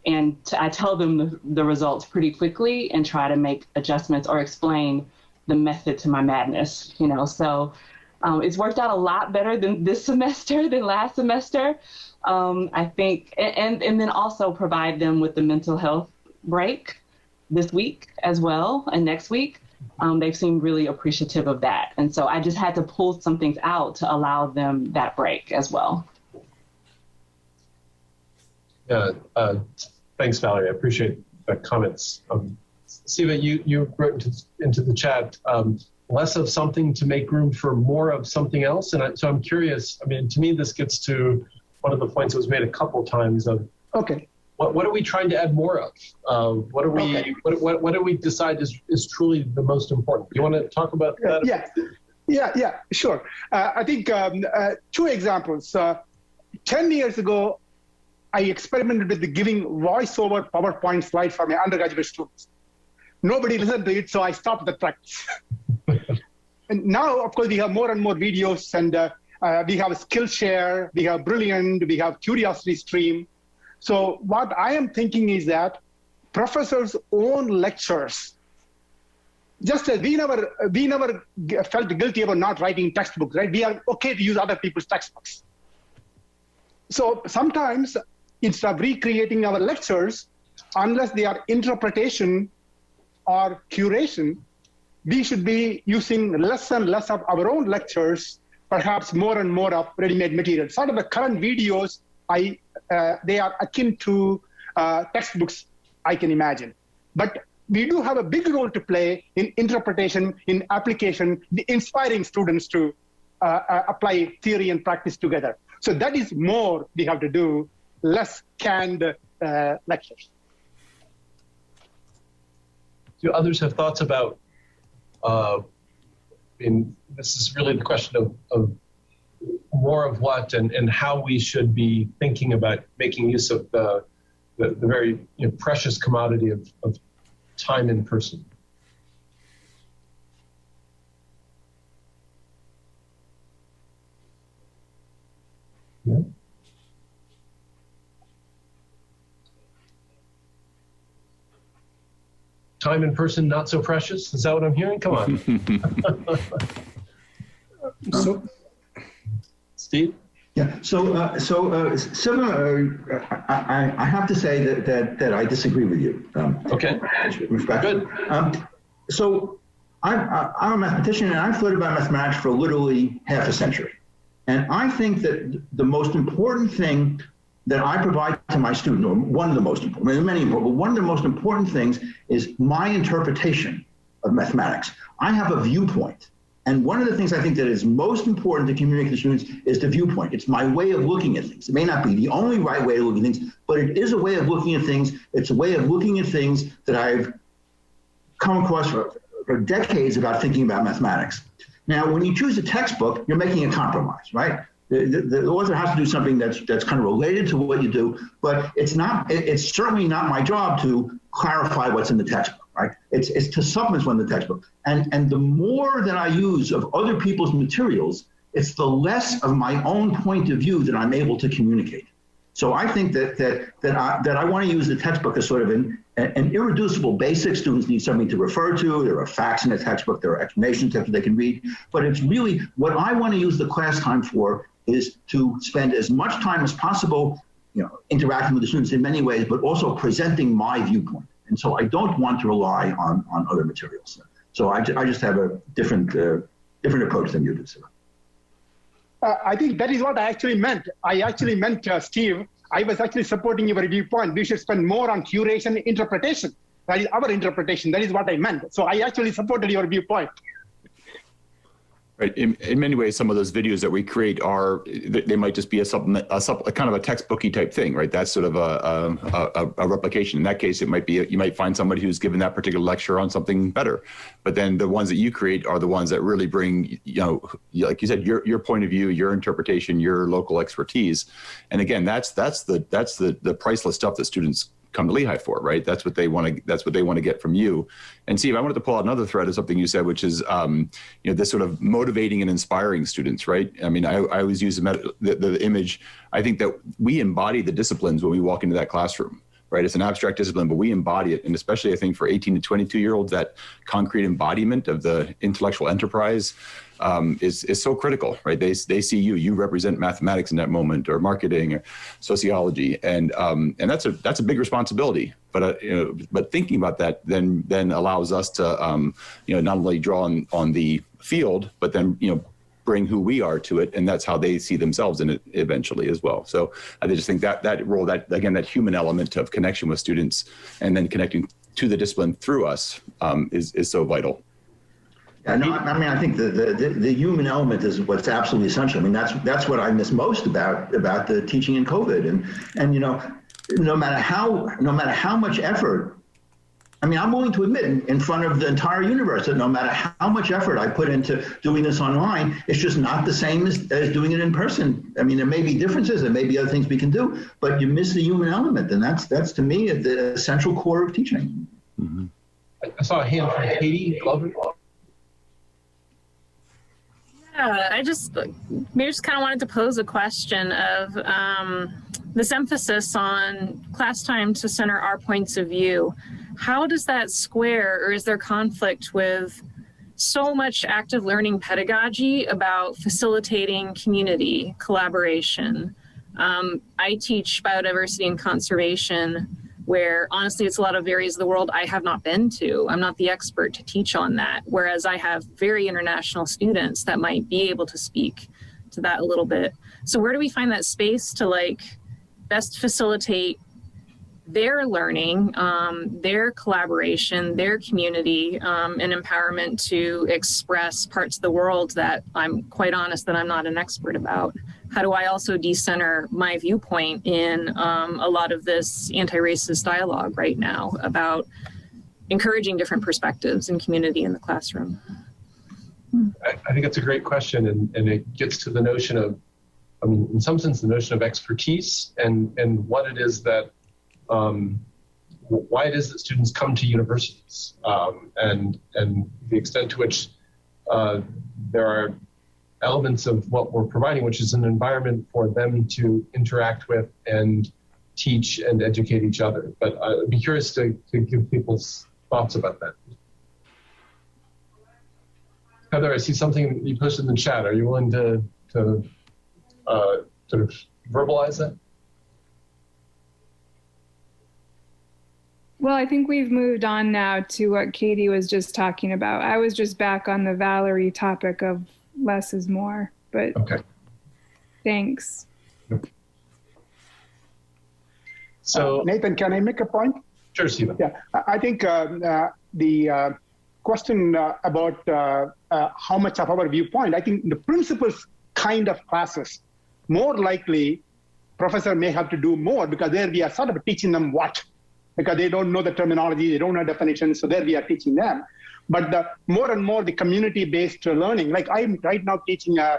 And I tell them the results pretty quickly and try to make adjustments or explain the method to my madness, you know. So it's worked out a lot better than this semester than last semester, I think. And then also provide them with the mental health break this week as well and next week. They've seemed really appreciative of that. And so I just had to pull some things out to allow them that break as well. Yeah, thanks, Valerie. I appreciate the comments. Siva, you wrote into the chat, less of something to make room for more of something else. And so I'm curious, I mean, to me, this gets to one of the points that was made a couple times of, okay, what are we trying to add more of? What do we decide is truly the most important? You want to talk about that? Yeah, sure. I think two examples. 10 years ago, I experimented with giving voice-over PowerPoint slides for my undergraduate students. Nobody listened to it, so I stopped the practice. And now, of course, we have more and more videos, and we have Skillshare, we have Brilliant, we have Curiosity Stream. So what I am thinking is that professors' own lectures, just as we never felt guilty about not writing textbooks, right? We are okay to use other people's textbooks. So sometimes, instead of recreating our lectures, unless they are interpretation or curation, we should be using less and less of our own lectures, perhaps more and more of ready-made material. Sort of the current videos, they are akin to textbooks, I can imagine. But we do have a big role to play in interpretation, in application, inspiring students to apply theory and practice together. So that is more we have to do, less canned lectures. Do others have thoughts about, this is really the question of more of what and how we should be thinking about making use of the very precious commodity of time in person. Yeah. Time in person, not so precious? Is that what I'm hearing? Come on. So, Steve? yeah. So, Siva, I have to say that I disagree with you. Okay. Good. So, I'm a mathematician, and I've thought about mathematics for literally half a century. And I think that the most important thing that I provide to my student, or one of the most important, there are many important, but one of the most important things is my interpretation of mathematics. I have a viewpoint. And one of the things I think that is most important to communicate to students is the viewpoint. It's my way of looking at things. It may not be the only right way to look at things, but it is a way of looking at things. It's a way of looking at things that I've come across for decades about thinking about mathematics. Now, when you choose a textbook, you're making a compromise, right? The author has to do something that's kind of related to what you do, but it's certainly not my job to clarify what's in the textbook, right? It's to supplement what's in the textbook. And the more that I use of other people's materials, it's the less of my own point of view that I'm able to communicate. So I think that I want to use the textbook as sort of an irreducible basic. Students need something to refer to. There are facts in the textbook. There are explanation texts they can read. But it's really what I want to use the class time for is to spend as much time as possible, interacting with the students in many ways, but also presenting my viewpoint. And so I don't want to rely on other materials. So I just have a different approach than you do, sir. I think that is what I actually meant. I actually meant, Steve, I was actually supporting your viewpoint. We should spend more on curation, interpretation. That is our interpretation. That is what I meant. So I actually supported your viewpoint. Right. In many ways, some of those videos that we create they might just be a kind of a textbooky type thing, right? That's sort of a replication. In that case, it might be, you might find somebody who's given that particular lecture on something better. But then the ones that you create are the ones that really bring, like you said, your point of view, your interpretation, your local expertise. And again, that's the priceless stuff that students come to Lehigh for, right? That's what they want to get from you. And Steve, I wanted to pull out another thread of something you said, which is, this sort of motivating and inspiring students, right? I mean, I always use the image. I think that we embody the disciplines when we walk into that classroom, right? It's an abstract discipline, but we embody it. And especially I think for 18 to 22-year-olds, that concrete embodiment of the intellectual enterprise is so critical, right? They see you represent mathematics in that moment, or marketing, or sociology, and that's a big responsibility. But thinking about that then allows us to not only draw on the field, but then bring who we are to it, and that's how they see themselves in it eventually as well. So I just think that role, that human element of connection with students, and then connecting to the discipline through us is so vital. Yeah, no, I mean, I think the human element is what's absolutely essential. I mean, that's what I miss most about the teaching in COVID, and no matter how much effort. I mean, I'm willing to admit in front of the entire universe that no matter how much effort I put into doing this online, it's just not the same as doing it in person. I mean, there may be differences, there may be other things we can do, but you miss the human element, and that's to me the essential core of teaching. Mm-hmm. I saw a hand from Katie Glover. Yeah, I just kind of wanted to pose a question of this emphasis on class time to center our points of view. How does that square, or is there conflict with so much active learning pedagogy about facilitating community collaboration? I teach biodiversity and conservation, where honestly it's a lot of areas of the world I have not been to. I'm not the expert to teach on that, whereas I have very international students that might be able to speak to that a little bit. So where do we find that space to best facilitate their learning, their collaboration, their community, and empowerment to express parts of the world that I'm quite honest that I'm not an expert about? How do I also decenter my viewpoint in a lot of this anti-racist dialogue right now about encouraging different perspectives and community in the classroom? I think it's a great question, and it gets to the notion of, in some sense, the notion of expertise and what it is that why it is that students come to universities, and the extent to which there are elements of what we're providing, which is an environment for them to interact with and teach and educate each other. But I'd be curious to give people's thoughts about that. Heather, I see something you posted in the chat. Are you willing to sort of verbalize that? Well, I think we've moved on now to what Katie was just talking about. I was just back on the Valerie topic of less is more, but okay. Thanks. So Nathan, can I make a point? Sure, Stephen. Yeah, I think the question about how much of our viewpoint, I think the principles kind of classes, more likely professor may have to do more, because there we are sort of teaching them what, because they don't know the terminology, they don't know definitions, so there we are teaching them. But the more and more the community-based learning, like I'm right now teaching a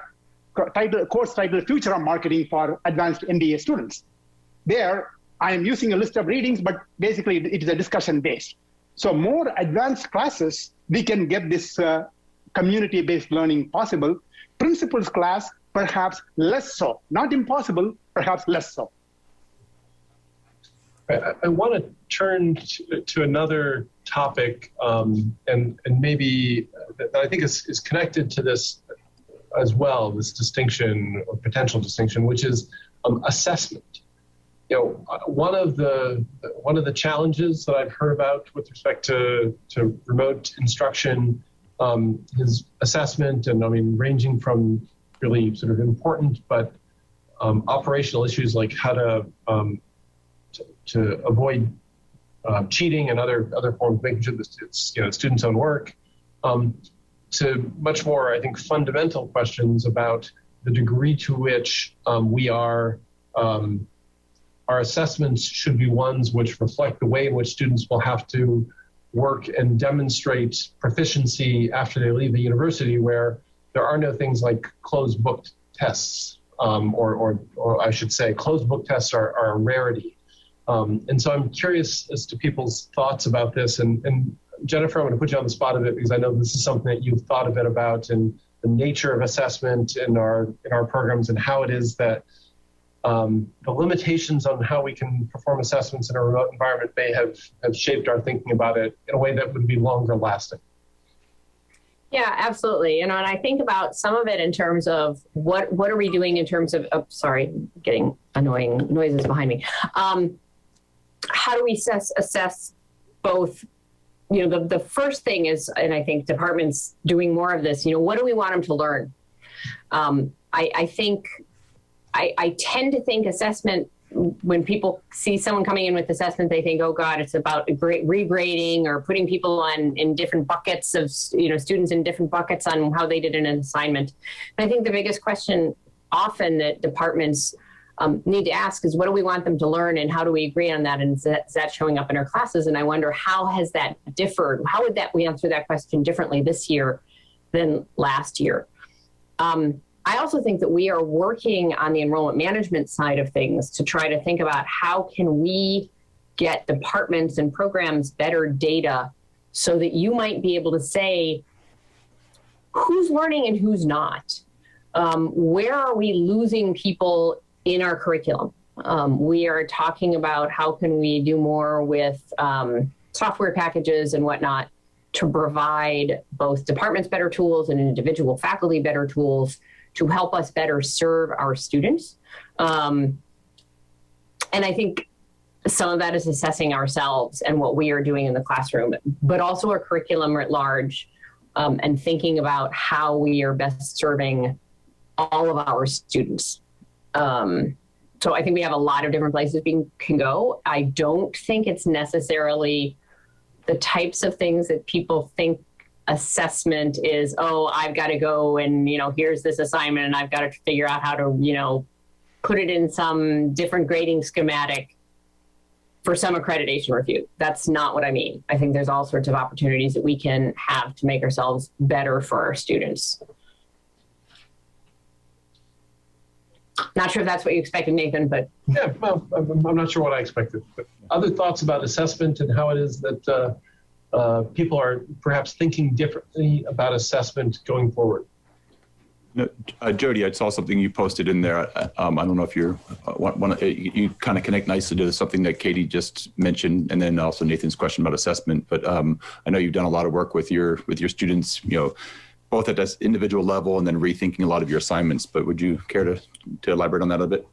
course titled Future of Marketing for advanced MBA students. There, I am using a list of readings, but basically it is a discussion-based. So more advanced classes, we can get this community-based learning possible. Principles class, perhaps less so. Not impossible, perhaps less so. I want to turn to another topic, and maybe that I think is connected to this as well, this distinction or potential distinction, which is assessment. You know, one of the challenges that I've heard about with respect to remote instruction is assessment, and I mean ranging from really sort of important but operational issues like how to avoid cheating and other forms of making sure that it's students' own work, to much more, I think, fundamental questions about the degree to which our assessments should be ones which reflect the way in which students will have to work and demonstrate proficiency after they leave the university, where there are no things like closed book tests, or I should say closed book tests are a rarity. And so I'm curious as to people's thoughts about this. And Jennifer, I'm going to put you on the spot a bit because I know this is something that you've thought a bit about, and the nature of assessment in our programs, and how it is that the limitations on how we can perform assessments in a remote environment may have shaped our thinking about it in a way that would be longer lasting. Yeah, absolutely. And I think about some of it in terms of what are we doing in terms of, sorry, getting annoying noises behind me. How do we assess both, the first thing is, and I think departments doing more of this, what do we want them to learn? I think I tend to think assessment, when people see someone coming in with assessment, they think, oh God, it's about regrading or putting people in different buckets of, students in different buckets on how they did an assignment. And I think the biggest question often that departments need to ask is, what do we want them to learn, and how do we agree on that? And is that showing up in our classes? And I wonder, how has that differed? How would we answer that question differently this year than last year? I also think that we are working on the enrollment management side of things to try to think about how can we get departments and programs better data so that you might be able to say who's learning and who's not. Where are we losing people in our curriculum? We are talking about how can we do more with software packages and whatnot to provide both departments better tools and individual faculty better tools to help us better serve our students. And I think some of that is assessing ourselves and what we are doing in the classroom, but also our curriculum at large, and thinking about how we are best serving all of our students. So I think we have a lot of different places we can go. I don't think it's necessarily the types of things that people think assessment is, oh, I've got to go and, here's this assignment and I've got to figure out how to, put it in some different grading schematic for some accreditation review. That's not what I mean. I think there's all sorts of opportunities that we can have to make ourselves better for our students. Not sure if that's what you expected, Nathan, but. Yeah, well, I'm not sure what I expected. But other thoughts about assessment and how it is that people are perhaps thinking differently about assessment going forward? No, Jody, I saw something you posted in there. I don't know if you're you kind of connect nicely to something that Katie just mentioned, and then also Nathan's question about assessment. But I know you've done a lot of work with your students, both at this individual level and then rethinking a lot of your assignments. But would you care to elaborate on that a bit?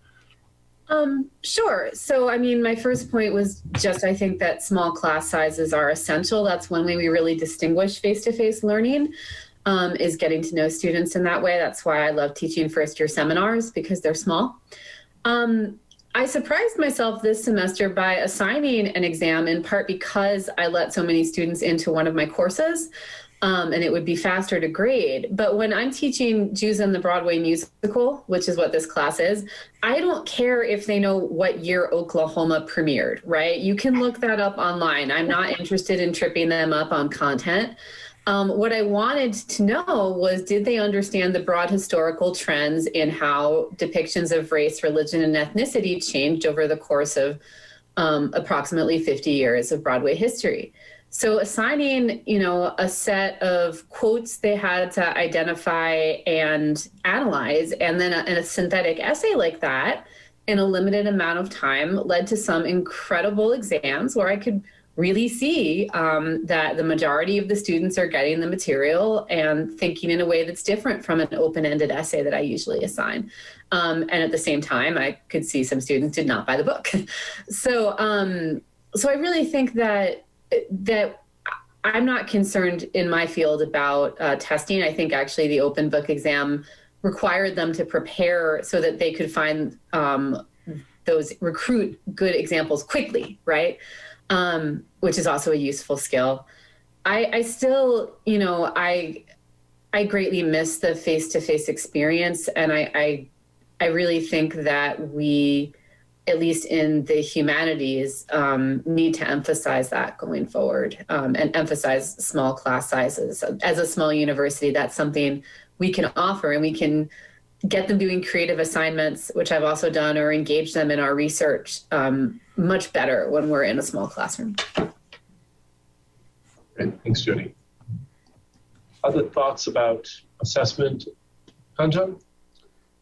Sure. So, my first point was just, I think that small class sizes are essential. That's one way we really distinguish face-to-face learning, is getting to know students in that way. That's why I love teaching first-year seminars, because they're small. I surprised myself this semester by assigning an exam, in part because I let so many students into one of my courses. And it would be faster to grade. But when I'm teaching Jews in the Broadway musical, which is what this class is, I don't care if they know what year Oklahoma premiered, right? You can look that up online. I'm not interested in tripping them up on content. What I wanted to know was, did they understand the broad historical trends in how depictions of race, religion, and ethnicity changed over the course of approximately 50 years of Broadway history? So assigning, a set of quotes they had to identify and analyze, and then a synthetic essay like that in a limited amount of time led to some incredible exams where I could really see that the majority of the students are getting the material and thinking in a way that's different from an open-ended essay that I usually assign. And at the same time, I could see some students did not buy the book. So I really think that I'm not concerned in my field about testing. I think actually the open book exam required them to prepare so that they could find recruit good examples quickly, right? Which is also a useful skill. I still, I greatly miss the face-to-face experience. And I really think that we, at least in the humanities, need to emphasize that going forward and emphasize small class sizes. As a small university, that's something we can offer, and we can get them doing creative assignments, which I've also done, or engage them in our research much better when we're in a small classroom. Great. Thanks, Jody. Other thoughts about assessment? Kanjan?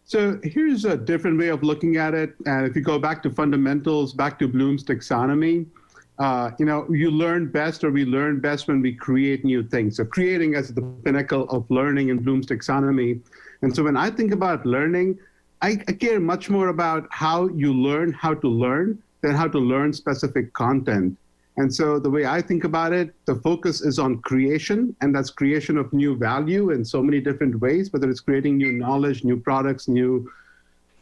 So here's a different way of looking at it. And if you go back to fundamentals, back to Bloom's taxonomy, you learn best, or we learn best when we create new things. So creating as the pinnacle of learning in Bloom's taxonomy. And so when I think about learning, I care much more about how you learn how to learn than how to learn specific content. And so the way I think about it, the focus is on creation, and that's creation of new value in so many different ways, whether it's creating new knowledge, new products, new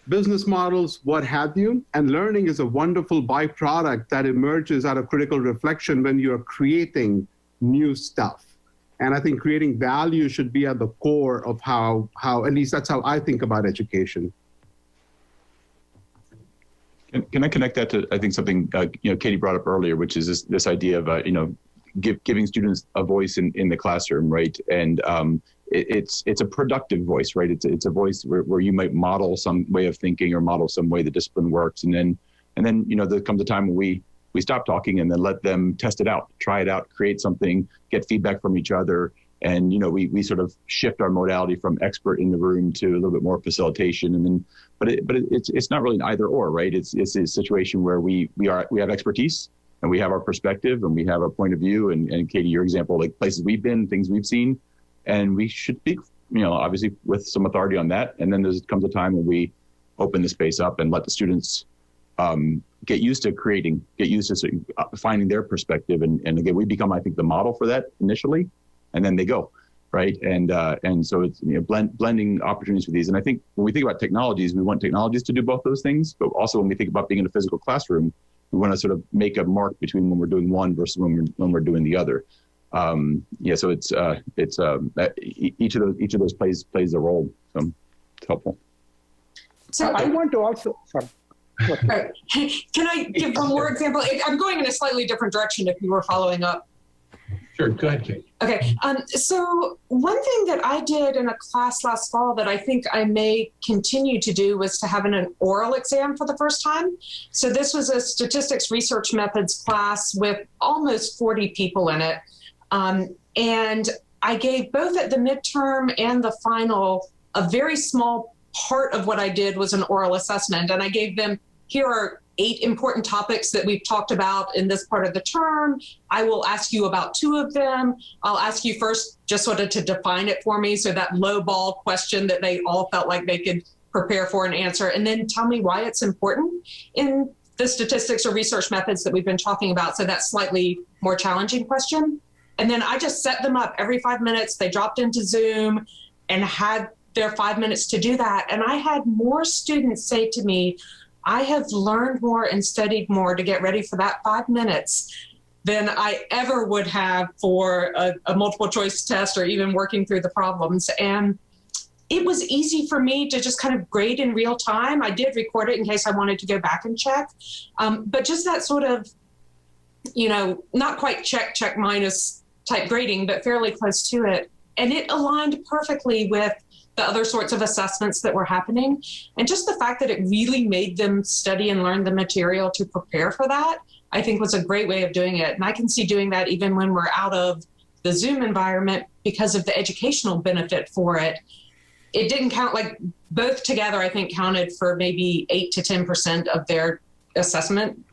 business models, what have you. And learning is a wonderful byproduct that emerges out of critical reflection when you're creating new stuff. And I think creating value should be at the core of how at least that's how I think about education. Can I connect that to, I think, something Katie brought up earlier, which is this idea of giving students a voice in the classroom, right? And it's a productive voice, right? It's a voice where you might model some way of thinking or model some way the discipline works, and then there comes a time when we stop talking and then let them test it out, try it out, create something, get feedback from each other. And, we sort of shift our modality from expert in the room to a little bit more facilitation. And then, but it's not really an either or, right? It's a situation where we have expertise, and we have our perspective, and we have our point of view. And Katie, your example, like places we've been, things we've seen, and we should speak, obviously with some authority on that. And then there comes a time when we open the space up and let the students get used to creating, get used to finding their perspective. And again, we become, I think, the model for that initially, and then they go, right? And so it's blending opportunities with these. And I think when we think about technologies, we want technologies to do both those things, but also when we think about being in a physical classroom, we want to sort of make a mark between when we're doing one versus when we're doing the other. So it's each of those plays a role. So it's helpful. So I want to also, sorry. Right. Can I give one more example? I'm going in a slightly different direction if you were following up. Sure, go ahead, Kate. Okay, so one thing that I did in a class last fall that I think I may continue to do was to have an oral exam for the first time. So this was a statistics research methods class with almost 40 people in it. And I gave both at the midterm and the final, a very small part of what I did was an oral assessment. And I gave them, here are 8 important topics that we've talked about in this part of the term. I will ask you about 2 of them. I'll ask you first just sort of to define it for me. So that low ball question that they all felt like they could prepare for and answer, and then tell me why it's important in the statistics or research methods that we've been talking about. So that slightly more challenging question. And then I just set them up every 5 minutes. They dropped into Zoom and had their 5 minutes to do that. And I had more students say to me, I have learned more and studied more to get ready for that 5 minutes than I ever would have for a multiple choice test or even working through the problems. And it was easy for me to just kind of grade in real time. I did record it in case I wanted to go back and check. But just that sort of, not quite check minus type grading, but fairly close to it. And it aligned perfectly with the other sorts of assessments that were happening. And just the fact that it really made them study and learn the material to prepare for that, I think was a great way of doing it. And I can see doing that even when we're out of the Zoom environment because of the educational benefit for it. it didn't count, like both together, I think counted for maybe 8 to 10% of their assessment,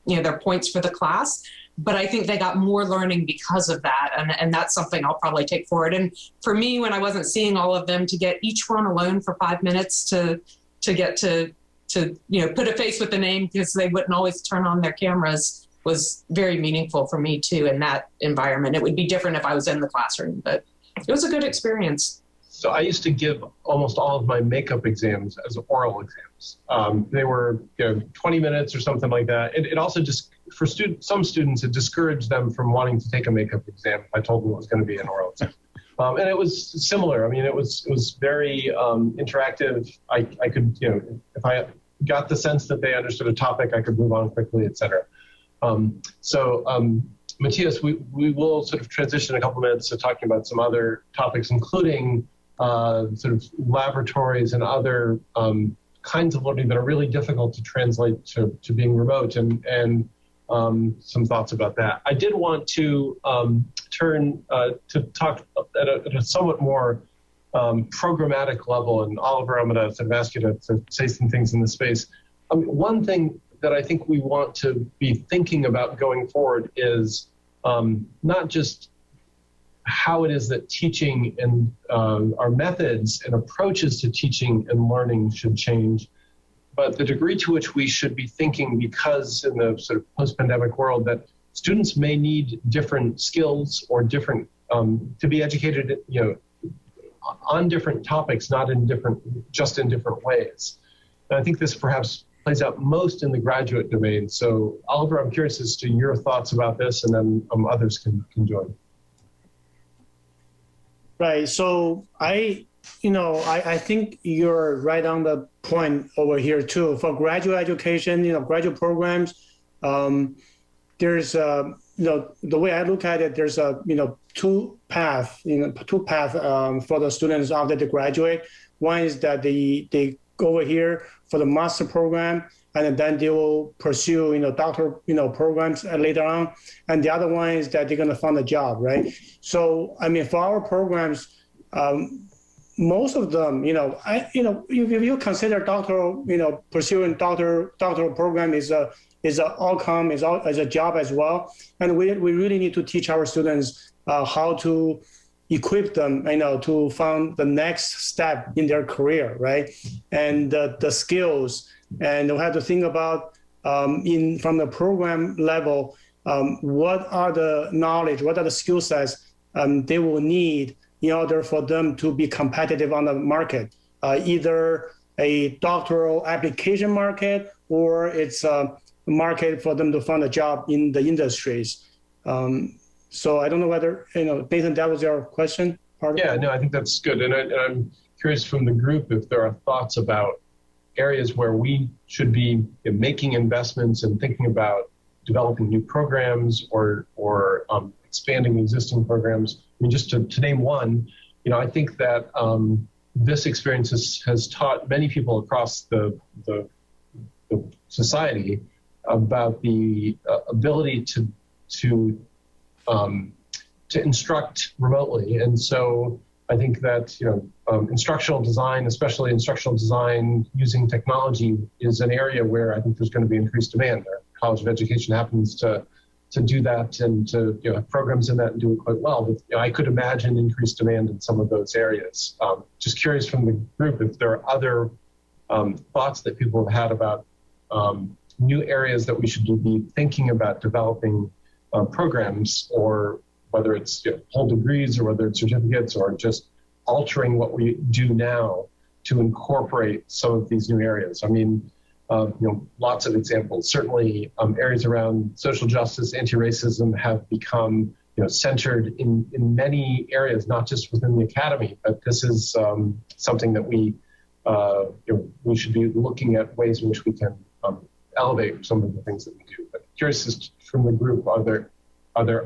their points for the class. But I think they got more learning because of that. And that's something I'll probably take forward. And for me, when I wasn't seeing all of them, to get each one alone for 5 minutes to get to put a face with the name, because they wouldn't always turn on their cameras, was very meaningful for me too in that environment. It would be different if I was in the classroom, but it was a good experience. So I used to give almost all of my makeup exams as oral exams. They were 20 minutes or something like that. It also just, for some students, it discouraged them from wanting to take a makeup exam if I told them it was going to be an oral exam. And it was similar. I mean, it was very interactive. I could, if I got the sense that they understood a topic, I could move on quickly, et cetera. Matthias, we will sort of transition in a couple minutes to talking about some other topics, including sort of laboratories and other kinds of learning that are really difficult to translate to being remote, and some thoughts about that. I did want to turn to talk at a somewhat more programmatic level, and Oliver, I'm going to sort of ask you to say some things in this space. One thing that I think we want to be thinking about going forward is not just how it is that teaching and our methods and approaches to teaching and learning should change, but the degree to which we should be thinking, because in the sort of post-pandemic world, that students may need different skills or different, to be educated, on different topics, not in just in different ways. And I think this perhaps plays out most in the graduate domain. So Oliver, I'm curious as to your thoughts about this, and then others can join. Right. So I think you're right on the point over here too. For graduate education, graduate programs, there's the way I look at it, there's two paths for the students after they graduate. One is that they go over here for the master program, and then they will pursue doctor programs later on. And the other one is that they're going to find a job, right? So I mean, for our programs, most of them, if you consider doctoral, pursuing doctoral program is an outcome, is a job as well. And we really need to teach our students how to equip them, to find the next step in their career, right? And the skills, and we have to think about from the program level, what are the knowledge, what are the skill sets they will need in order for them to be competitive on the market, either a doctoral application market, or it's a market for them to find a job in the industries. So I don't know whether, Nathan, that was your question? Yeah, no, I think that's good. And I'm curious from the group if there are thoughts about areas where we should be making investments and thinking about developing new programs or expanding existing programs. I mean, just to name one, I think that this experience has taught many people across the society about the ability to instruct remotely. And so I think that instructional design, especially instructional design using technology, is an area where I think there's going to be increased demand. Our College of Education happens to do that and to have programs in that and do it quite well. But I could imagine increased demand in some of those areas. Just curious from the group if there are other thoughts that people have had about new areas that we should be thinking about developing programs, or whether it's whole degrees or whether it's certificates, or just altering what we do now to incorporate some of these new areas. I mean, lots of examples. Certainly, areas around social justice, anti-racism have become centered in many areas, not just within the academy. But this is something that we should be looking at ways in which we can elevate some of the things that we do. But curious as from the group, are there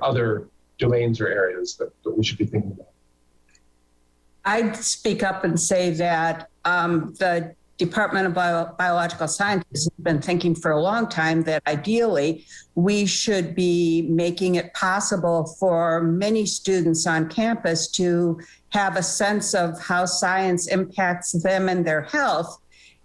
other domains or areas that we should be thinking about? I'd speak up and say that the Department of Biological Sciences has been thinking for a long time that ideally we should be making it possible for many students on campus to have a sense of how science impacts them and their health.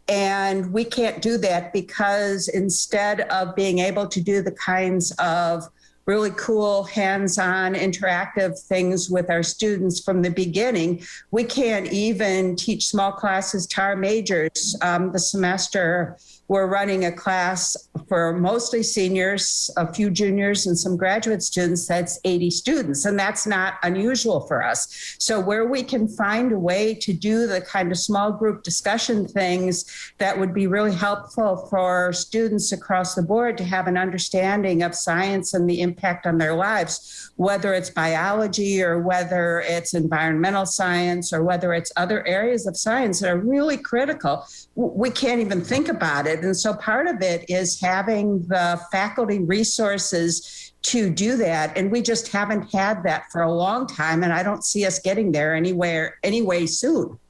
And we can't do that because instead of being able to do the kinds of really cool hands-on interactive things with our students from the beginning, we can't even teach small classes to our majors. The semester we're running a class for mostly seniors, a few juniors, and some graduate students. That's 80 students, and that's not unusual for us. So where we can find a way to do the kind of small group discussion things that would be really helpful for students across the board to have an understanding of science and the impact on their lives, whether it's biology or whether it's environmental science or whether it's other areas of science that are really critical, we can't even think about it. And so part of it is having the faculty resources to do that. And we just haven't had that for a long time. And I don't see us getting there anyway soon.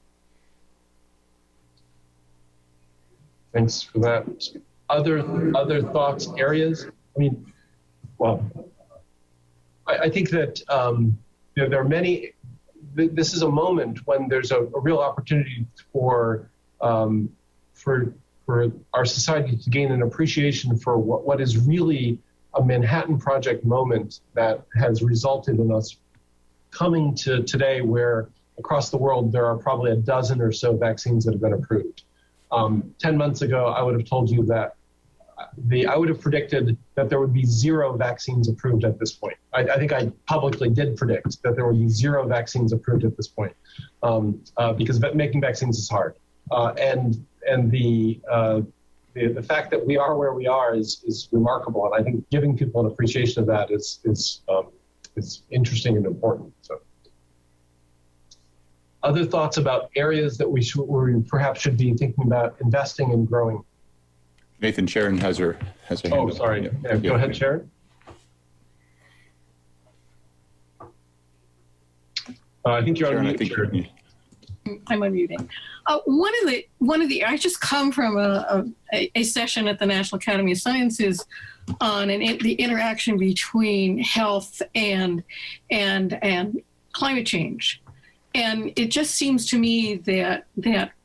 Thanks for that. Other thoughts, areas? I mean, well, I think that there are many, this is a moment when there's a real opportunity for our society to gain an appreciation for what is really a Manhattan Project moment that has resulted in us coming to today where across the world there are probably a dozen or so vaccines that have been approved. 10 months ago, I would have told you that I would have predicted that there would be 0 vaccines approved at this point. I think I publicly did predict that there would be 0 vaccines approved at this point because making vaccines is hard. And the fact that we are where we are is remarkable, and I think giving people an appreciation of that is interesting and important. So, other thoughts about areas that we perhaps should be thinking about investing and growing? Nathan, Sharon has her hand up. Oh, sorry. Yeah, go ahead, Sharon. I think you're on mute, Sharon. I'm unmuting. One of the I just come from a session at the National Academy of Sciences on the interaction between health and climate change. And it just seems to me that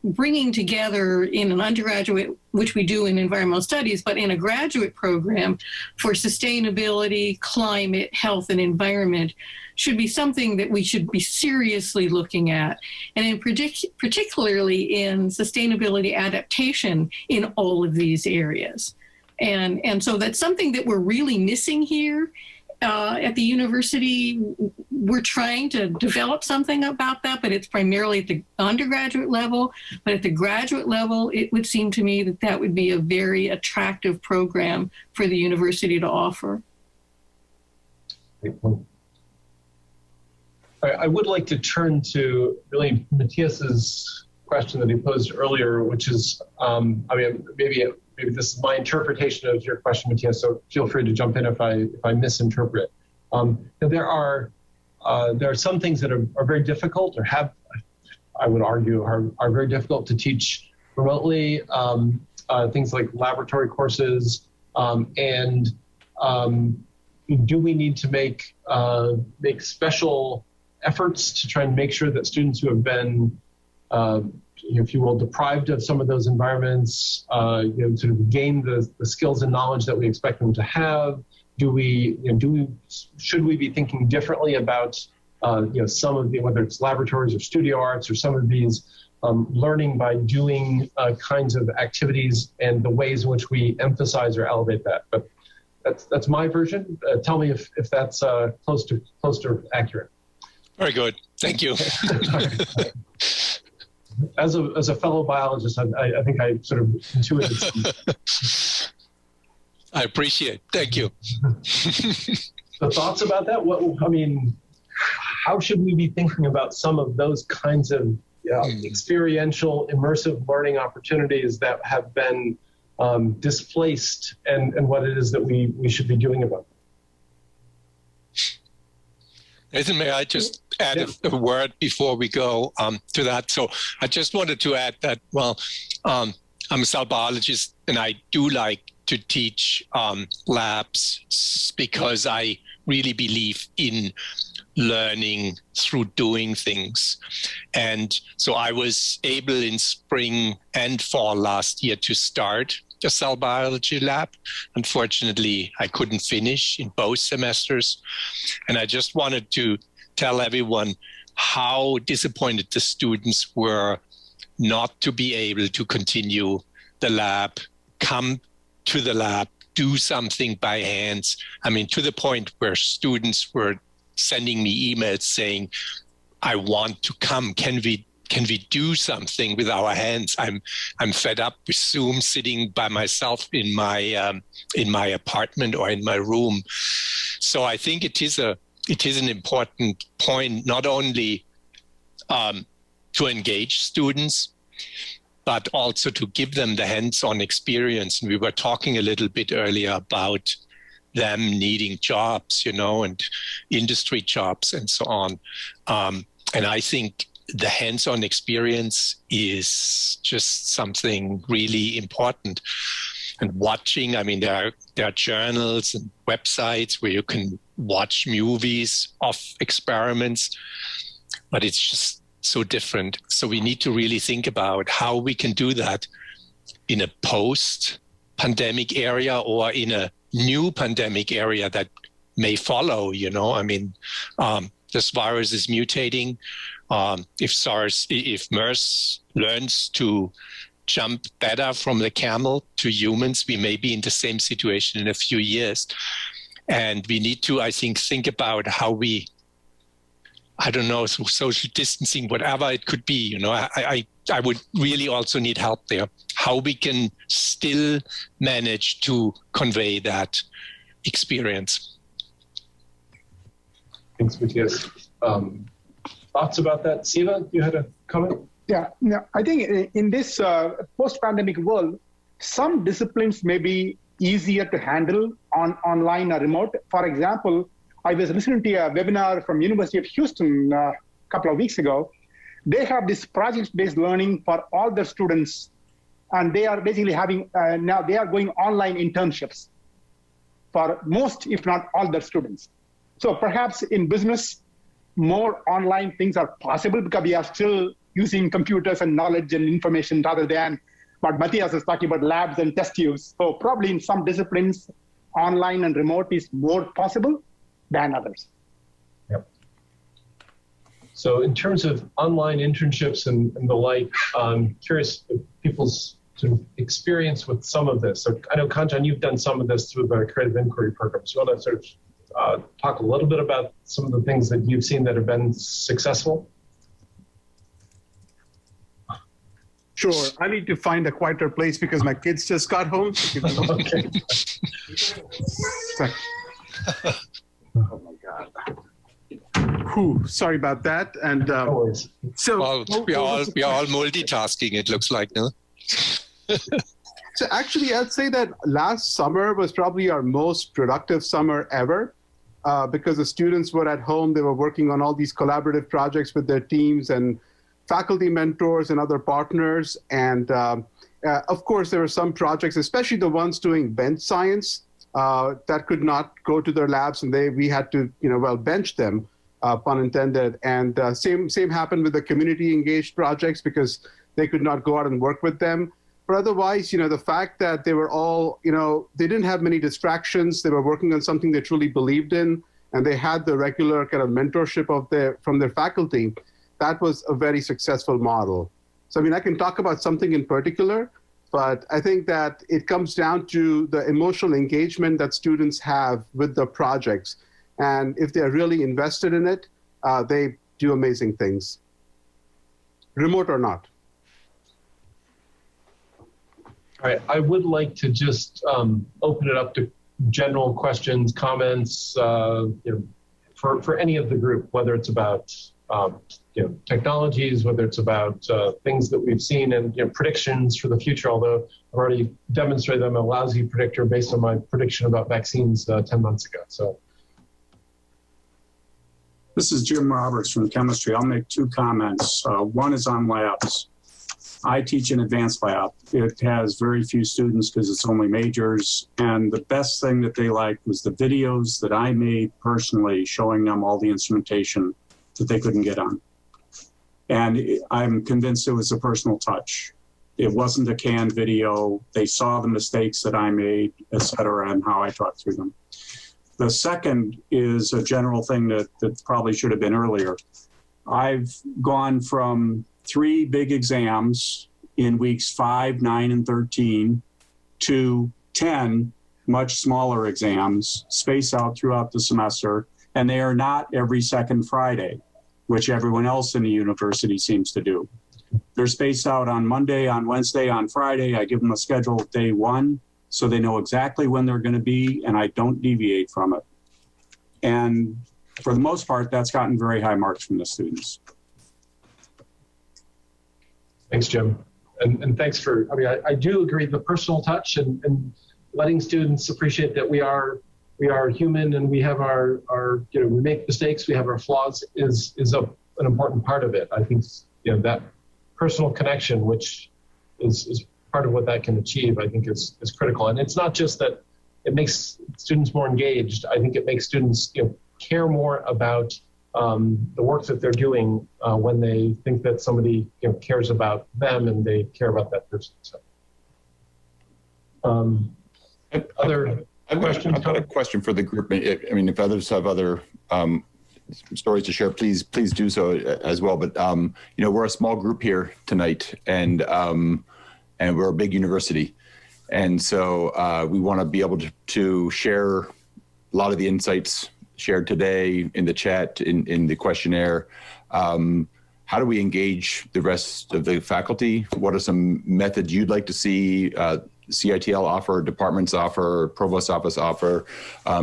bringing together in an undergraduate, which we do in environmental studies, but in a graduate program for sustainability, climate, health, and environment should be something that we should be seriously looking at. And particularly in sustainability adaptation in all of these areas. And so that's something that we're really missing here. At the university, we're trying to develop something about that, but it's primarily at the undergraduate level. But at the graduate level, it would seem to me that would be a very attractive program for the university to offer. I would like to turn to really Matthias's question that he posed earlier, which is, I mean, maybe this is my interpretation of your question, Matthias, so feel free to jump in if I misinterpret. There are some things that are very difficult or have, I would argue, are very difficult to teach remotely, things like laboratory courses, and do we need to make special efforts to try and make sure that students who have been if you will, deprived of some of those environments, sort of gain the skills and knowledge that we expect them to have? Should we be thinking differently about, some of whether it's laboratories or studio arts or some of these learning by doing kinds of activities and the ways in which we emphasize or elevate that? But that's my version. Tell me if that's close to accurate. Very good. Thank you. As a fellow biologist, I think I sort of intuited some. I appreciate. Thank you. The thoughts about that? How should we be thinking about some of those kinds of experiential, immersive learning opportunities that have been displaced, and what it is that we should be doing about them? Nathan, may I just add a word before we go to that. So I just wanted to add that, well, I'm a cell biologist and I do like to teach labs because I really believe in learning through doing things. And so I was able in spring and fall last year to start a cell biology lab. Unfortunately, I couldn't finish in both semesters. And I just wanted to tell everyone how disappointed the students were not to be able to continue the lab, come to the lab, do something by hands. I mean, to the point where students were sending me emails saying, I want to come. Can we do something with our hands? I'm fed up with Zoom, sitting by myself in my apartment or in my room. So I think it is an important point, not only to engage students, but also to give them the hands-on experience. And we were talking a little bit earlier about them needing jobs, and industry jobs and so on. And I think the hands-on experience is just something really important. And watching, I mean, there are journals and websites where you can watch movies of experiments, but it's just so different. So we need to really think about how we can do that in a post-pandemic area or in a new pandemic area that may follow, I mean, this virus is mutating. If MERS learns to jump better from the camel to humans, we may be in the same situation in a few years. And we need to, I think about how we, I don't know, through social distancing, whatever it could be, I would really also need help there. How we can still manage to convey that experience. Thanks, Matthias. Thoughts about that? Siva, you had a comment? Yeah, I think in this post-pandemic world, some disciplines may be easier to handle online or remote. For example, I was listening to a webinar from University of Houston a couple of weeks ago. They have this project-based learning for all their students, and they are basically having, now they are going online internships for most, if not all their students. So perhaps in business, more online things are possible because we are still using computers and knowledge and information rather than what Matthias is talking about, labs and test tubes. So probably in some disciplines, online and remote is more possible than others. Yep. So in terms of online internships and the like, I'm curious if people's sort of experience with some of this. So I know, Kanchan, you've done some of this through the Creative Inquiry Program. So you want to sort of talk a little bit about some of the things that you've seen that have been successful? Sure. I need to find a quieter place because my kids just got home. Okay. Oh my God. Whew, sorry about that. And so well, we are all multitasking, it looks like, no? So actually, I'd say that last summer was probably our most productive summer ever because the students were at home. They were working on all these collaborative projects with their teams and faculty mentors and other partners. And of course, there were some projects, especially the ones doing bench science, that could not go to their labs, and we had to, bench them, pun intended. And same happened with the community engaged projects because they could not go out and work with them. But otherwise, the fact that they were all, they didn't have many distractions. They were working on something they truly believed in, and they had the regular kind of mentorship from their faculty. That was a very successful model. So, I can talk about something in particular, but I think that it comes down to the emotional engagement that students have with the projects. And if they're really invested in it, they do amazing things, remote or not. All right, I would like to just open it up to general questions, comments, for any of the group, whether it's about technologies, whether it's about things that we've seen and predictions for the future, although I've already demonstrated I'm a lousy predictor based on my prediction about vaccines 10 months ago. So This is Jim Roberts from chemistry. I'll make two comments. One is on labs. I teach an advanced lab. It has very few students because it's only majors. And the best thing that they liked was the videos that I made personally showing them all the instrumentation that they couldn't get on. And I'm convinced it was a personal touch. It wasn't a canned video. They saw the mistakes that I made, et cetera, and how I talked through them. The second is a general thing that probably should have been earlier. I've gone from 3 big exams in weeks 5, 9, and 13 to 10 much smaller exams spaced out throughout the semester, and they are not every second Friday, which everyone else in the university seems to do. They're spaced out on Monday, on Wednesday, on Friday. I give them a schedule day 1 so they know exactly when they're going to be, and I don't deviate from it. And for the most part, that's gotten very high marks from the students. Thanks, Jim. And thanks for, I mean, I do agree the personal touch and letting students appreciate that we are human and we have our we make mistakes, we have our flaws is an important part of it. I think, that personal connection, which is part of what that can achieve, I think is critical. And it's not just that it makes students more engaged. I think it makes students, care more about the work that they're doing when they think that somebody cares about them and they care about that person. So, other questions? I've got a question for the group. I mean, if others have other stories to share, please do so as well. But we're a small group here tonight, and we're a big university, and so we want to be able to share a lot of the insights shared today in the chat, in the questionnaire. How do we engage the rest of the faculty? What are some methods you'd like to see CITL offer, departments offer, provost office offer?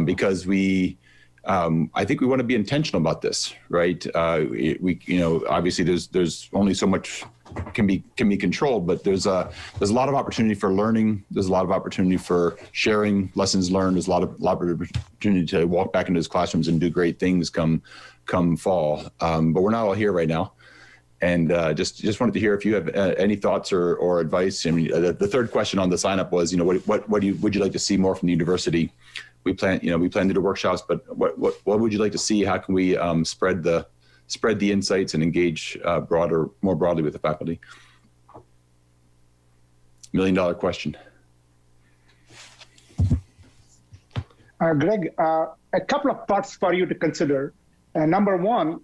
Because I think we want to be intentional about this, right? Obviously there's only so much can be controlled, but there's a lot of opportunity for learning. There's a lot of opportunity for sharing lessons learned. There's a lot of opportunity to walk back into those classrooms and do great things come fall. But we're not all here right now. And just wanted to hear if you have any thoughts or advice. I mean, the third question on the sign up was, what would you like to see more from the university? We plan to do workshops, but what would you like to see? How can we spread the insights and engage more broadly with the faculty? $1 million question. Greg, a couple of thoughts for you to consider. Number one,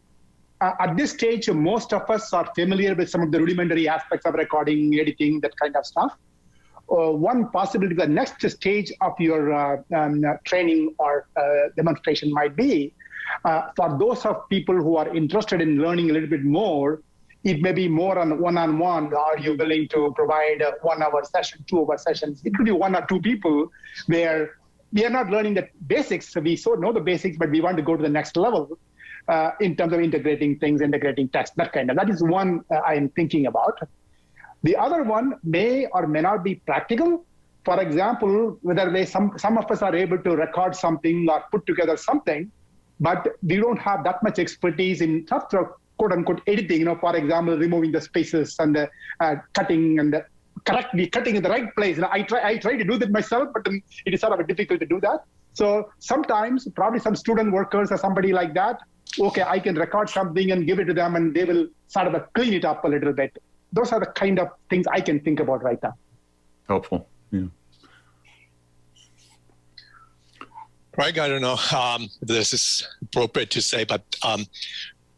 at this stage, most of us are familiar with some of the rudimentary aspects of recording, editing, that kind of stuff. One possibility, the next stage of your training or demonstration might be, for those of people who are interested in learning a little bit more, it may be more on one-on-one. Are you willing to provide a 1-hour session, 2-hour sessions? It could be 1 or 2 people where we are not learning the basics. We know the basics, but we want to go to the next level in terms of integrating things, integrating text, that kind of. That is one I am thinking about. The other one may or may not be practical. For example, whether some of us are able to record something or put together something, but we don't have that much expertise in quote unquote editing. For example, removing the spaces and the cutting and the correctly cutting in the right place. I try to do that myself, but it is sort of difficult to do that. So sometimes probably some student workers or somebody like that, okay, I can record something and give it to them and they will sort of clean it up a little bit. Those are the kind of things I can think about right now. Helpful. Yeah. Greg, I don't know if this is appropriate to say, but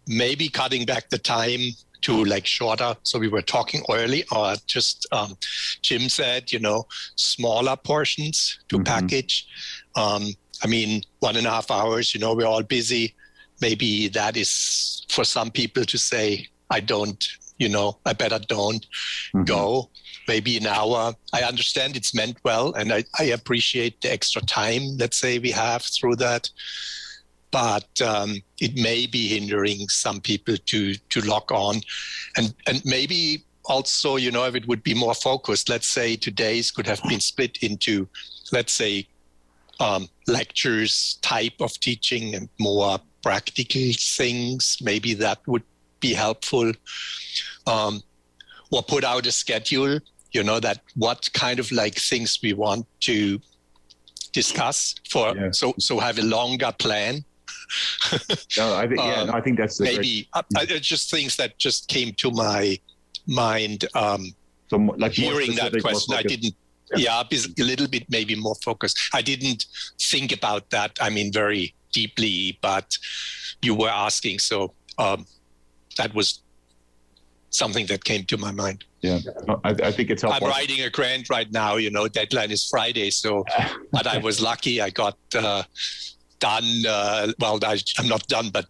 maybe cutting back the time to shorter. So we were talking early, or just Jim said, smaller portions to package. 1.5 hours, we're all busy. Maybe that is for some people to say, I better don't go. Maybe an hour. I understand it's meant well, and I appreciate the extra time, let's say, we have through that. But it may be hindering some people to lock on. And maybe also, if it would be more focused, let's say today's could have been split into, let's say, lectures type of teaching and more practical things. Maybe that would be helpful. Or put out a schedule, that what kind of like things we want to discuss for, so have a longer plan. I think that's maybe just things that just came to my mind. So like hearing that question, I didn't. Yeah, a little bit maybe more focused. I didn't think about that. I mean, very deeply, but you were asking, so that was something that came to my mind. Yeah, I think it's helpful. I'm writing a grant right now. Deadline is Friday, so but I was lucky. I got done. Well, I'm not done, but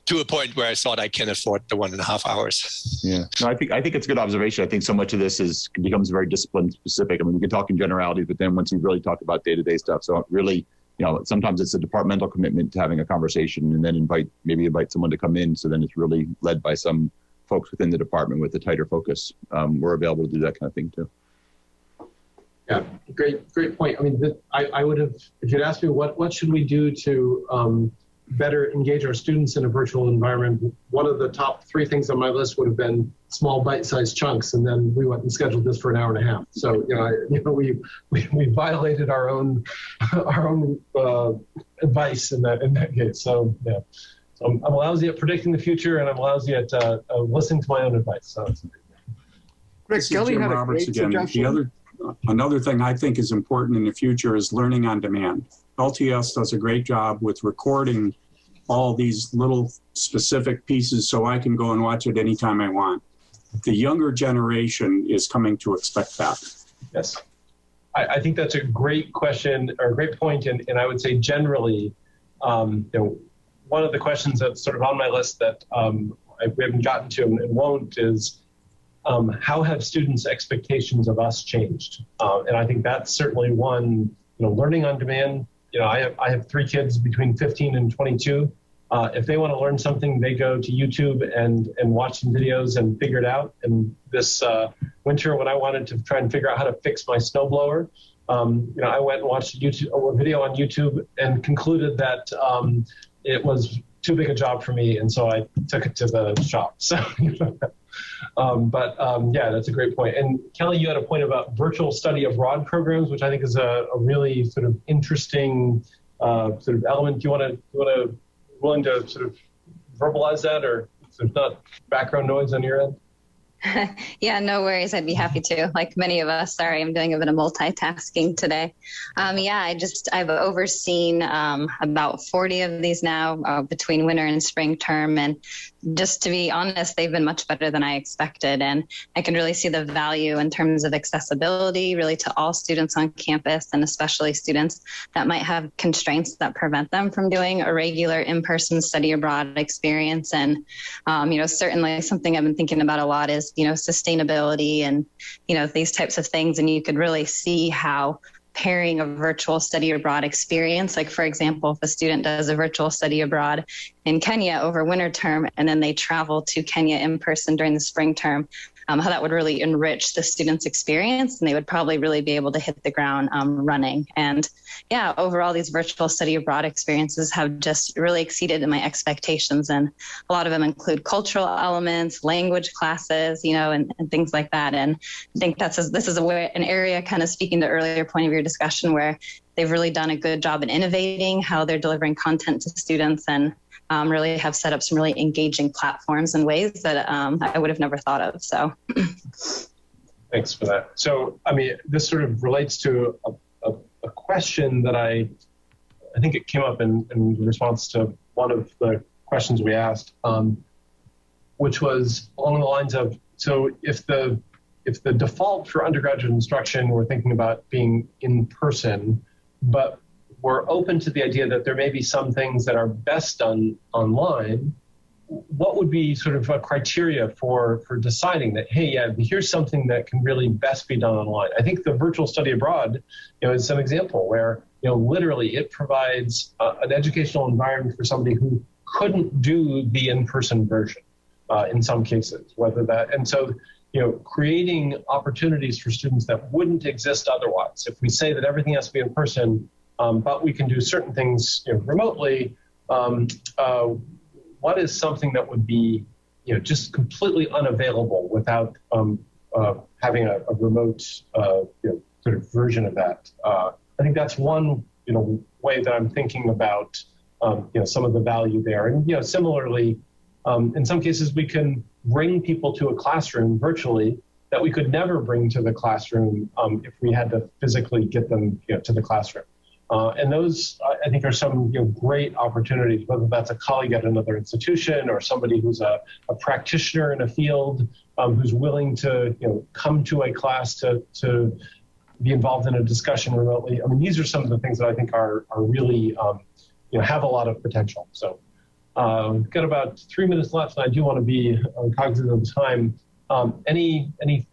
to a point where I thought I can afford the 1.5 hours. Yeah, no, I think it's a good observation. I think so much of this becomes very discipline specific. I mean, we can talk in generalities, but then once you really talk about day-to-day stuff, so really, sometimes it's a departmental commitment to having a conversation, and then invite someone to come in. So then it's really led by some folks within the department with a tighter focus. We're available to do that kind of thing too. Yeah, great point. I mean, I would have, if you'd asked me what should we do to better engage our students in a virtual environment, one of the top 3 things on my list would have been small bite-sized chunks, and then we went and scheduled this for an hour and a half. So we violated our own advice in that case. So yeah, so I'm lousy at predicting the future, and I'm lousy at listening to my own advice. So Rick, Kelly had a great suggestion. Another thing I think is important in the future is learning on demand. LTS does a great job with recording all these little specific pieces so I can go and watch it anytime I want. The younger generation is coming to expect that. Yes. I think that's a great question or a great point. And I would say generally, one of the questions that's sort of on my list that we haven't gotten to and won't is, how have students' expectations of us changed? And I think that's certainly one, learning on demand. I have 3 kids between 15 and 22. If they want to learn something, they go to YouTube and watch some videos and figure it out. And this winter, when I wanted to try and figure out how to fix my snowblower, I went and watched a video on YouTube and concluded that it was too big a job for me, and so I took it to the shop. So, yeah, that's a great point. And Kelly, you had a point about virtual study abroad programs, which I think is a really sort of interesting sort of element. Do you want to willing to sort of verbalize that, or if there's not background noise on your end? Yeah, no worries. I'd be happy to. Like many of us, sorry, I'm doing a bit of multitasking today. I've overseen about 40 of these now between winter and spring term. And just to be honest, they've been much better than I expected. And I can really see the value in terms of accessibility really to all students on campus, and especially students that might have constraints that prevent them from doing a regular in-person study abroad experience. And, certainly something I've been thinking about a lot is, sustainability and, these types of things. And you could really see how pairing a virtual study abroad experience, like for example, if a student does a virtual study abroad in Kenya over winter term, and then they travel to Kenya in person during the spring term, how that would really enrich the student's experience, and they would probably really be able to hit the ground running. And yeah, overall, these virtual study abroad experiences have just really exceeded my expectations. And a lot of them include cultural elements, language classes, and things like that. And I think this is an area, kind of speaking to the earlier point of your discussion, where they've really done a good job in innovating how they're delivering content to students, and really have set up some really engaging platforms in ways that I would have never thought of. So thanks for that. So, I mean, this sort of relates to a question that I think it came up in response to one of the questions we asked, which was along the lines of, so if the default for undergraduate instruction, we're thinking about being in person, but we're open to the idea that there may be some things that are best done online, what would be sort of a criteria for deciding that, hey, yeah, here's something that can really best be done online? I think the virtual study abroad, is an example where, literally it provides an educational environment for somebody who couldn't do the in-person version in some cases, and so, creating opportunities for students that wouldn't exist otherwise. If we say that everything has to be in person, but we can do certain things remotely, what is something that would be, just completely unavailable without having a remote, sort of version of that? I think that's one, way that I'm thinking about, some of the value there. And, similarly, in some cases, we can bring people to a classroom virtually that we could never bring to the classroom if we had to physically get them to the classroom. And those, I think, are some great opportunities, whether that's a colleague at another institution or somebody who's a practitioner in a field who's willing to come to a class to be involved in a discussion remotely. I mean, these are some of the things that I think are really have a lot of potential. So we've got about 3 minutes left, and I do want to be cognizant of the time. Any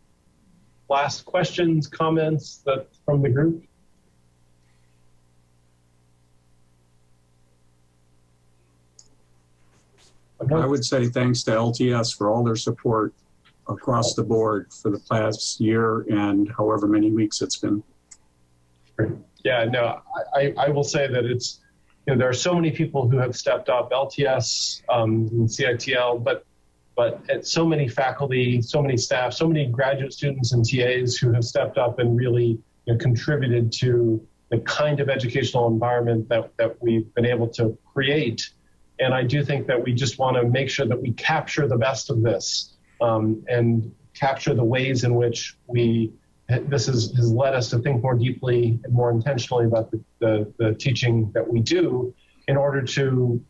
last questions, comments from the group? I would say thanks to LTS for all their support across the board for the past year and however many weeks it's been. Yeah, no, I will say that it's, there are so many people who have stepped up, LTS, and CITL, but so many faculty, so many staff, so many graduate students and TAs who have stepped up and really contributed to the kind of educational environment that we've been able to create. And I do think that we just want to make sure that we capture the best of this and capture the ways in which this has led us to think more deeply and more intentionally about the teaching that we do in order to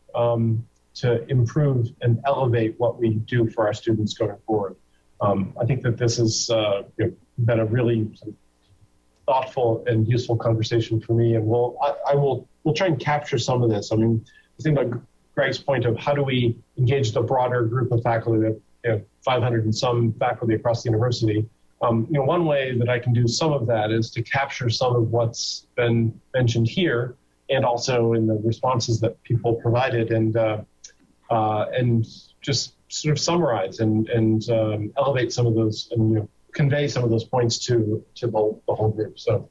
improve and elevate what we do for our students going forward. I think that this has been a really thoughtful and useful conversation for me, and we'll try and capture some of this. I mean, I think about Greg's point of how do we engage the broader group of faculty, that 500 and some faculty across the university. One way that I can do some of that is to capture some of what's been mentioned here, and also in the responses that people provided, and just sort of summarize and elevate some of those, and convey some of those points to the whole group. So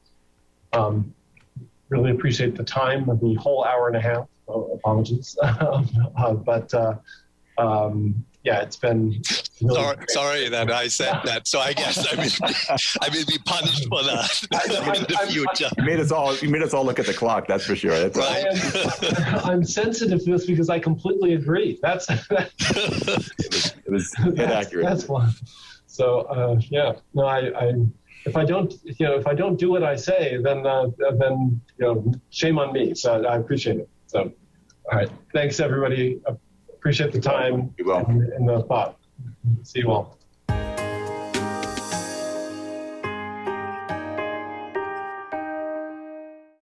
really appreciate the time of the whole hour and a half. Apologies, but yeah, it's been really sorry that I said that. So I guess I will be punished for that in the future. You made us all look at the clock. That's for sure. That's right. I'm sensitive to this because I completely agree. It was accurate. That's one. So yeah, no, if I don't do what I say, then shame on me. So I appreciate it. So, all right. Thanks, everybody. Appreciate the time and the thought. See you all.